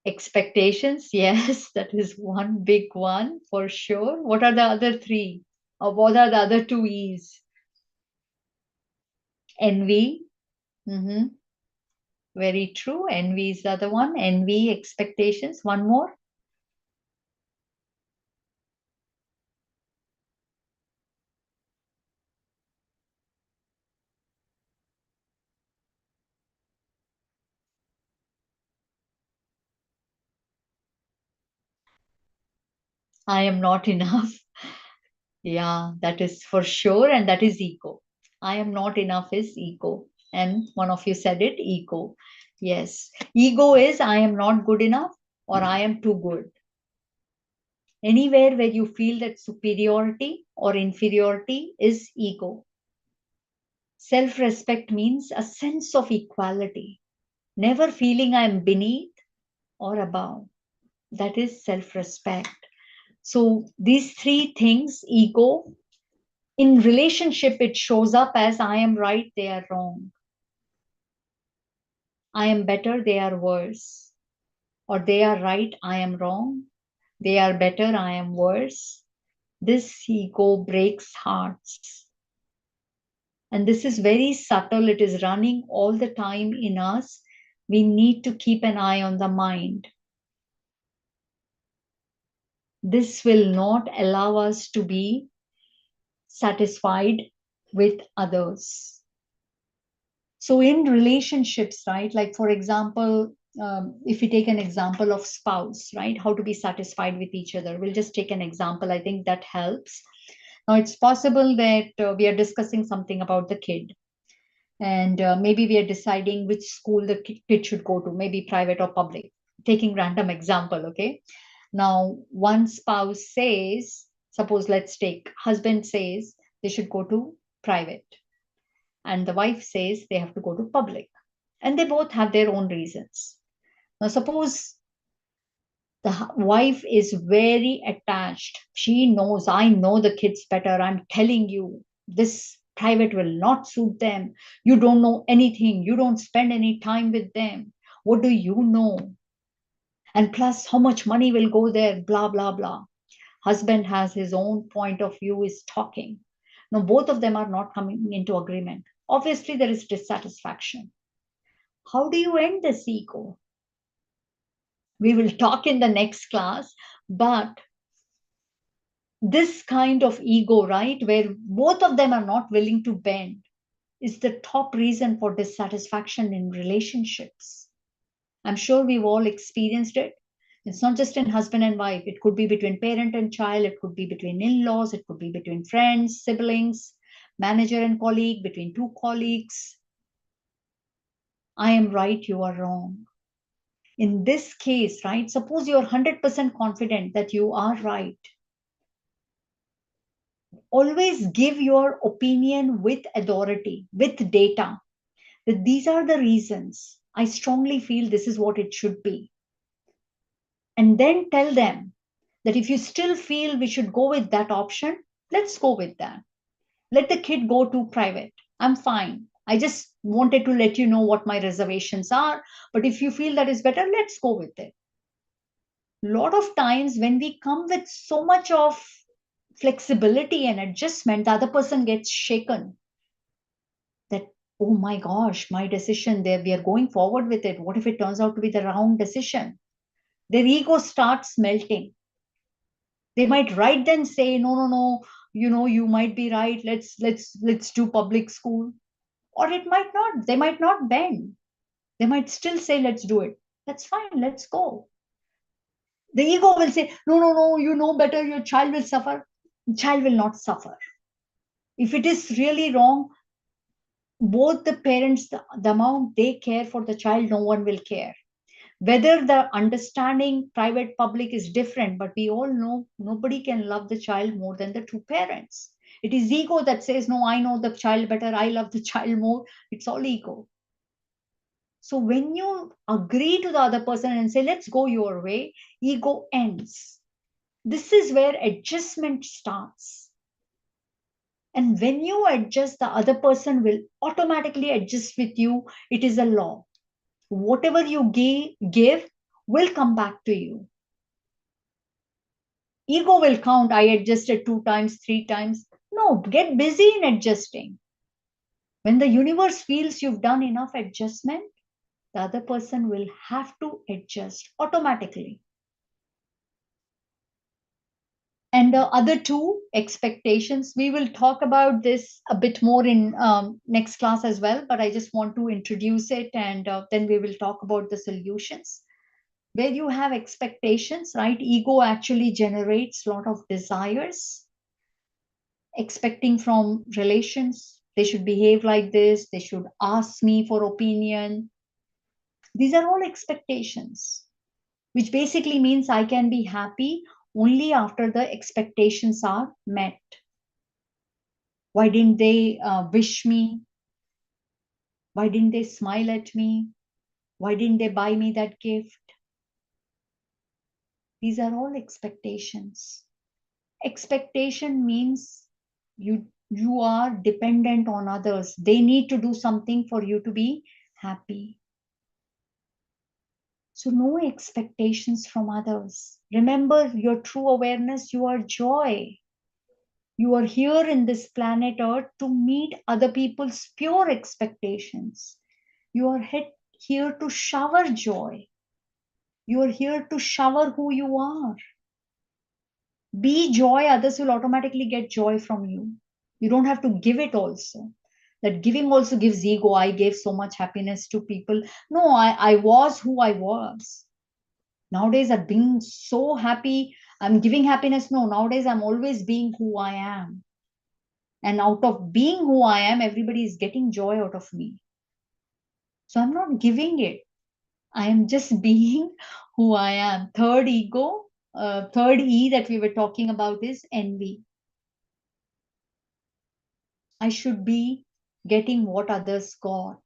Expectations, yes, that is one big one for sure. What are the other 3? Or what are the other 2 E's? Envy. Mm-hmm. Very true. Envy is the other one. Envy, expectations. One more. I am not enough. Yeah, that is for sure. And that is ego. I am not enough is ego. And one of you said it, ego. Yes. Ego is I am not good enough or I am too good. Anywhere where you feel that superiority or inferiority is ego. Self-respect means a sense of equality, never feeling I'm beneath or above. That is self-respect. So these 3 things, ego, in relationship, it shows up as I am right, they are wrong. I am better, they are worse. Or they are right, I am wrong. They are better, I am worse. This ego breaks hearts. And this is very subtle. It is running all the time in us. We need to keep an eye on the mind. This will not allow us to be satisfied with others. So in relationships, right, like for example, if we take an example of spouse, right, how to be satisfied with each other, we'll just take an example. I think that helps. Now it's possible that we are discussing something about the kid, and maybe we are deciding which school the kid should go to, maybe private or public, taking random example. Okay, now one spouse says, suppose let's take husband says they should go to private and the wife says they have to go to public, and they both have their own reasons. Now suppose the wife is very attached. She knows, I know the kids better. I'm telling you, this private will not suit them. You don't know anything. You don't spend any time with them. What do you know? And plus, how much money will go there? Blah, blah, blah. Husband has his own point of view, is talking. Now, both of them are not coming into agreement. Obviously, there is dissatisfaction. How do you end this ego? We will talk in the next class, but this kind of ego, right, where both of them are not willing to bend, is the top reason for dissatisfaction in relationships. I'm sure we've all experienced it. It's not just in husband and wife. It could be between parent and child. It could be between in-laws. It could be between friends, siblings, manager and colleague, between two colleagues. I am right, you are wrong. In this case, right, suppose you're 100% confident that you are right. Always give your opinion with authority, with data, that these are the reasons. I strongly feel this is what it should be. And then tell them that if you still feel we should go with that option, let's go with that. Let the kid go to private. I'm fine. I just wanted to let you know what my reservations are. But if you feel that is better, let's go with it. A lot of times when we come with so much of flexibility and adjustment, the other person gets shaken. That, oh my gosh, my decision there, we are going forward with it. What if it turns out to be the wrong decision? Their ego starts melting. They might right then say, no, no, no, you might be right. Let's do public school. Or it might not. They might not bend. They might still say, let's do it. That's fine. Let's go. The ego will say, no, no, no, you know better. Your child will suffer. The child will not suffer. If it is really wrong, both the parents, the amount they care for the child, no one will care. Whether the understanding private public is different, but we all know nobody can love the child more than the two parents. It is ego that says, no, I know the child better, I love the child more. It's all ego. So when you agree to the other person and say, let's go your way, ego ends. This is where adjustment starts. And when you adjust, the other person will automatically adjust with you. It is a law. Whatever you give will come back to you. Ego will count. I adjusted 2 times, 3 times. No, get busy in adjusting. When the universe feels you've done enough adjustment, the other person will have to adjust automatically. And the other two, expectations, we will talk about this a bit more in next class as well, but I just want to introduce it, and then we will talk about the solutions. Where you have expectations, right? Ego actually generates a lot of desires, expecting from relations. They should behave like this. They should ask me for opinion. These are all expectations, which basically means I can be happy only after the expectations are met. Why didn't they wish me? Why didn't they smile at me? Why didn't they buy me that gift? These are all expectations. Expectation means you are dependent on others. They need to do something for you to be happy. So no expectations from others. Remember your true awareness, you are joy. You are here in this planet Earth to meet other people's pure expectations. You are here to shower joy. You are here to shower who you are. Be joy, others will automatically get joy from you. You don't have to give it also. That giving also gives ego. I gave so much happiness to people. No, I was who I was. Nowadays, I'm being so happy. I'm giving happiness. No, nowadays, I'm always being who I am. And out of being who I am, everybody is getting joy out of me. So I'm not giving it. I am just being who I am. Third ego, third E that we were talking about is envy. I should be getting what others got.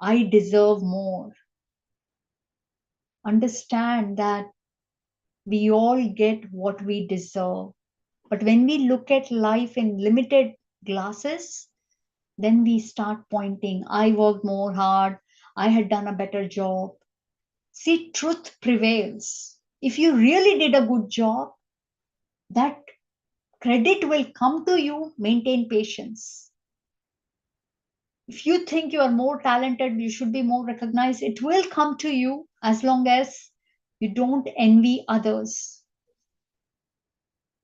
I deserve more. Understand that we all get what we deserve. But when we look at life in limited glasses, then we start pointing. I worked more hard. I had done a better job. See, truth prevails. If you really did a good job, that credit will come to you. Maintain patience. If you think you are more talented, you should be more recognized, it will come to you as long as you don't envy others.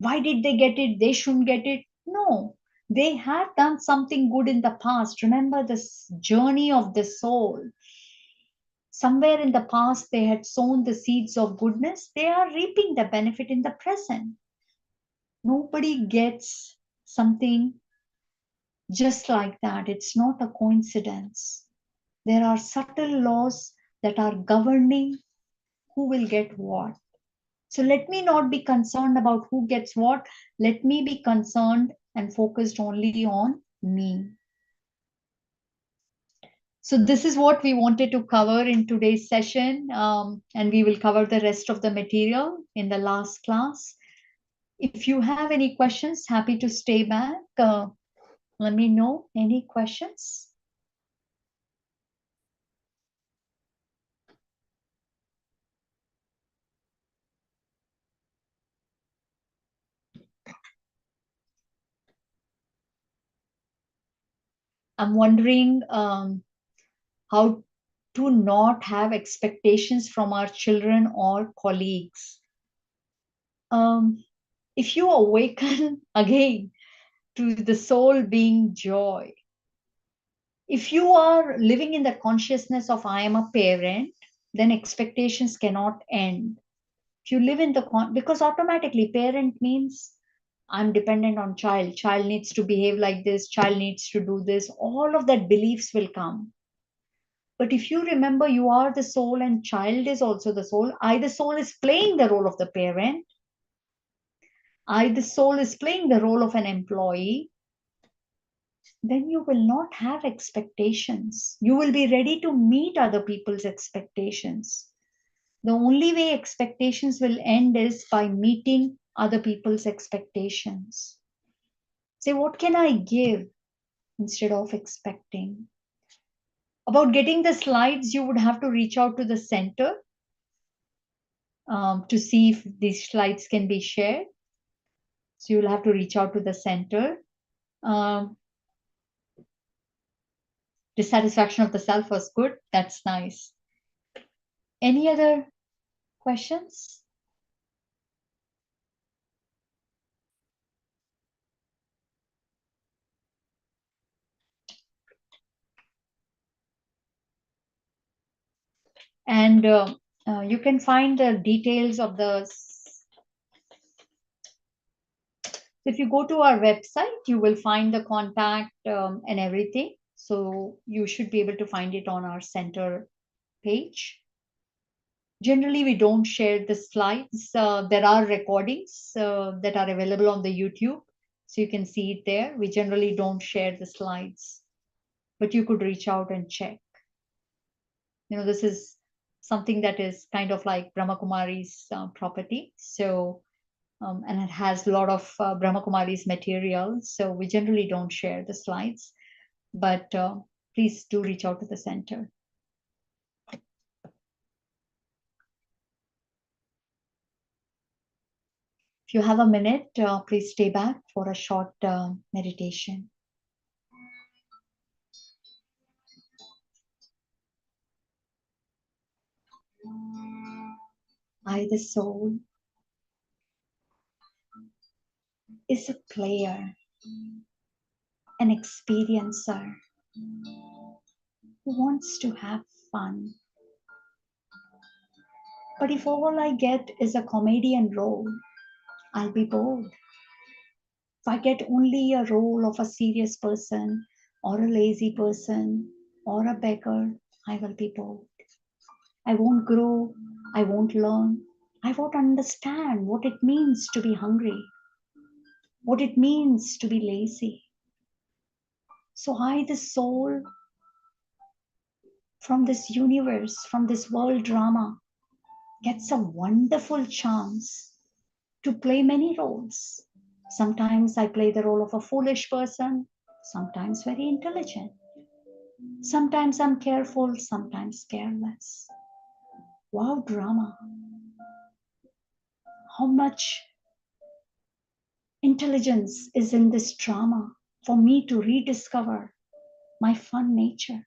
Why did they get it? They shouldn't get it. No, they had done something good in the past. Remember this journey of the soul. somewhere in the past they had sown the seeds of goodness, they are reaping the benefit in the present. Nobody gets something just like that. It's not a coincidence. There are subtle laws that are governing who will get what. So let me not be concerned about who gets what. Let me be concerned and focused only on me. So this is what we wanted to cover in today's session, and we will cover the rest of the material in the last class. If you have any questions, happy to stay back. Let me know. Any questions? I'm wondering how to not have expectations from our children or colleagues. If you awaken again to the soul being joy, if you are living in the consciousness of I am a parent, then expectations cannot end. If you live in the because automatically parent means I'm dependent on child. Child needs to behave like this. Child needs to do this. All of that beliefs will come. But if you remember you are the soul and child is also the soul, I, the soul, is playing the role of the parent. I, the soul, is playing the role of an employee. Then you will not have expectations. You will be ready to meet other people's expectations. The only way expectations will end is by meeting other people's expectations. Say, what can I give instead of expecting? About getting the slides, you would have to reach out to the center to see if these slides can be shared. So you'll have to reach out to the center. Dissatisfaction of the self was good. That's nice. Any other questions? And you can find the details of the. If you go to our website, you will find the contact and everything. So you should be able to find it on our center page. Generally, we don't share the slides. There are recordings that are available on the YouTube. So you can see it there. We generally don't share the slides, but you could reach out and check. You know, this is something that is kind of like Brahma Kumari's property. So, and it has a lot of Brahma Kumari's material. So we generally don't share the slides, but please do reach out to the center. If you have a minute, please stay back for a short meditation. I, the soul, is a player, an experiencer who wants to have fun. But if all I get is a comedian role, I'll be bored. If I get only a role of a serious person or a lazy person or a beggar, I will be bored. I won't grow. I won't learn. I won't understand what it means to be hungry, what it means to be lazy. So I, the soul, from this universe, from this world drama, gets a wonderful chance to play many roles. Sometimes I play the role of a foolish person, sometimes very intelligent. Sometimes I'm careful, sometimes careless. Wow, drama. How much intelligence is in this drama for me to rediscover my fun nature.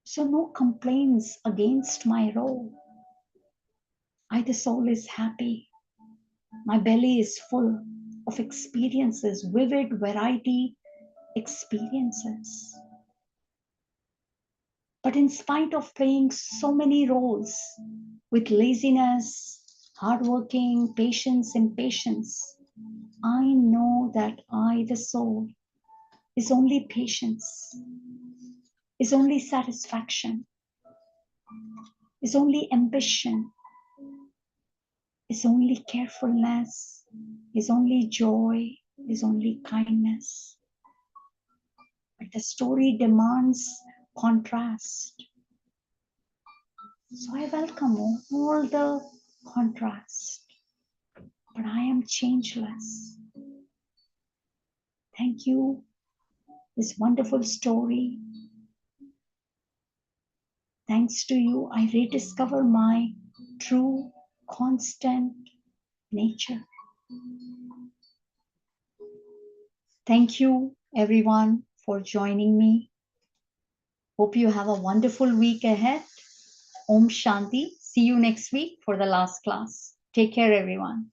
So no complaints against my role. I, the soul, is happy. My belly is full of experiences, vivid variety experiences. But in spite of playing so many roles with laziness, hardworking, patience, impatience, I know that I, the soul, is only patience, is only satisfaction, is only ambition, is only carefulness, is only joy, is only kindness. But the story demands contrast. So I welcome all the contrast, but I am changeless. Thank you. This wonderful story. Thanks to you, I rediscover my true, constant nature. Thank you, everyone, for joining me. Hope you have a wonderful week ahead. Om Shanti. See you next week for the last class. Take care, everyone.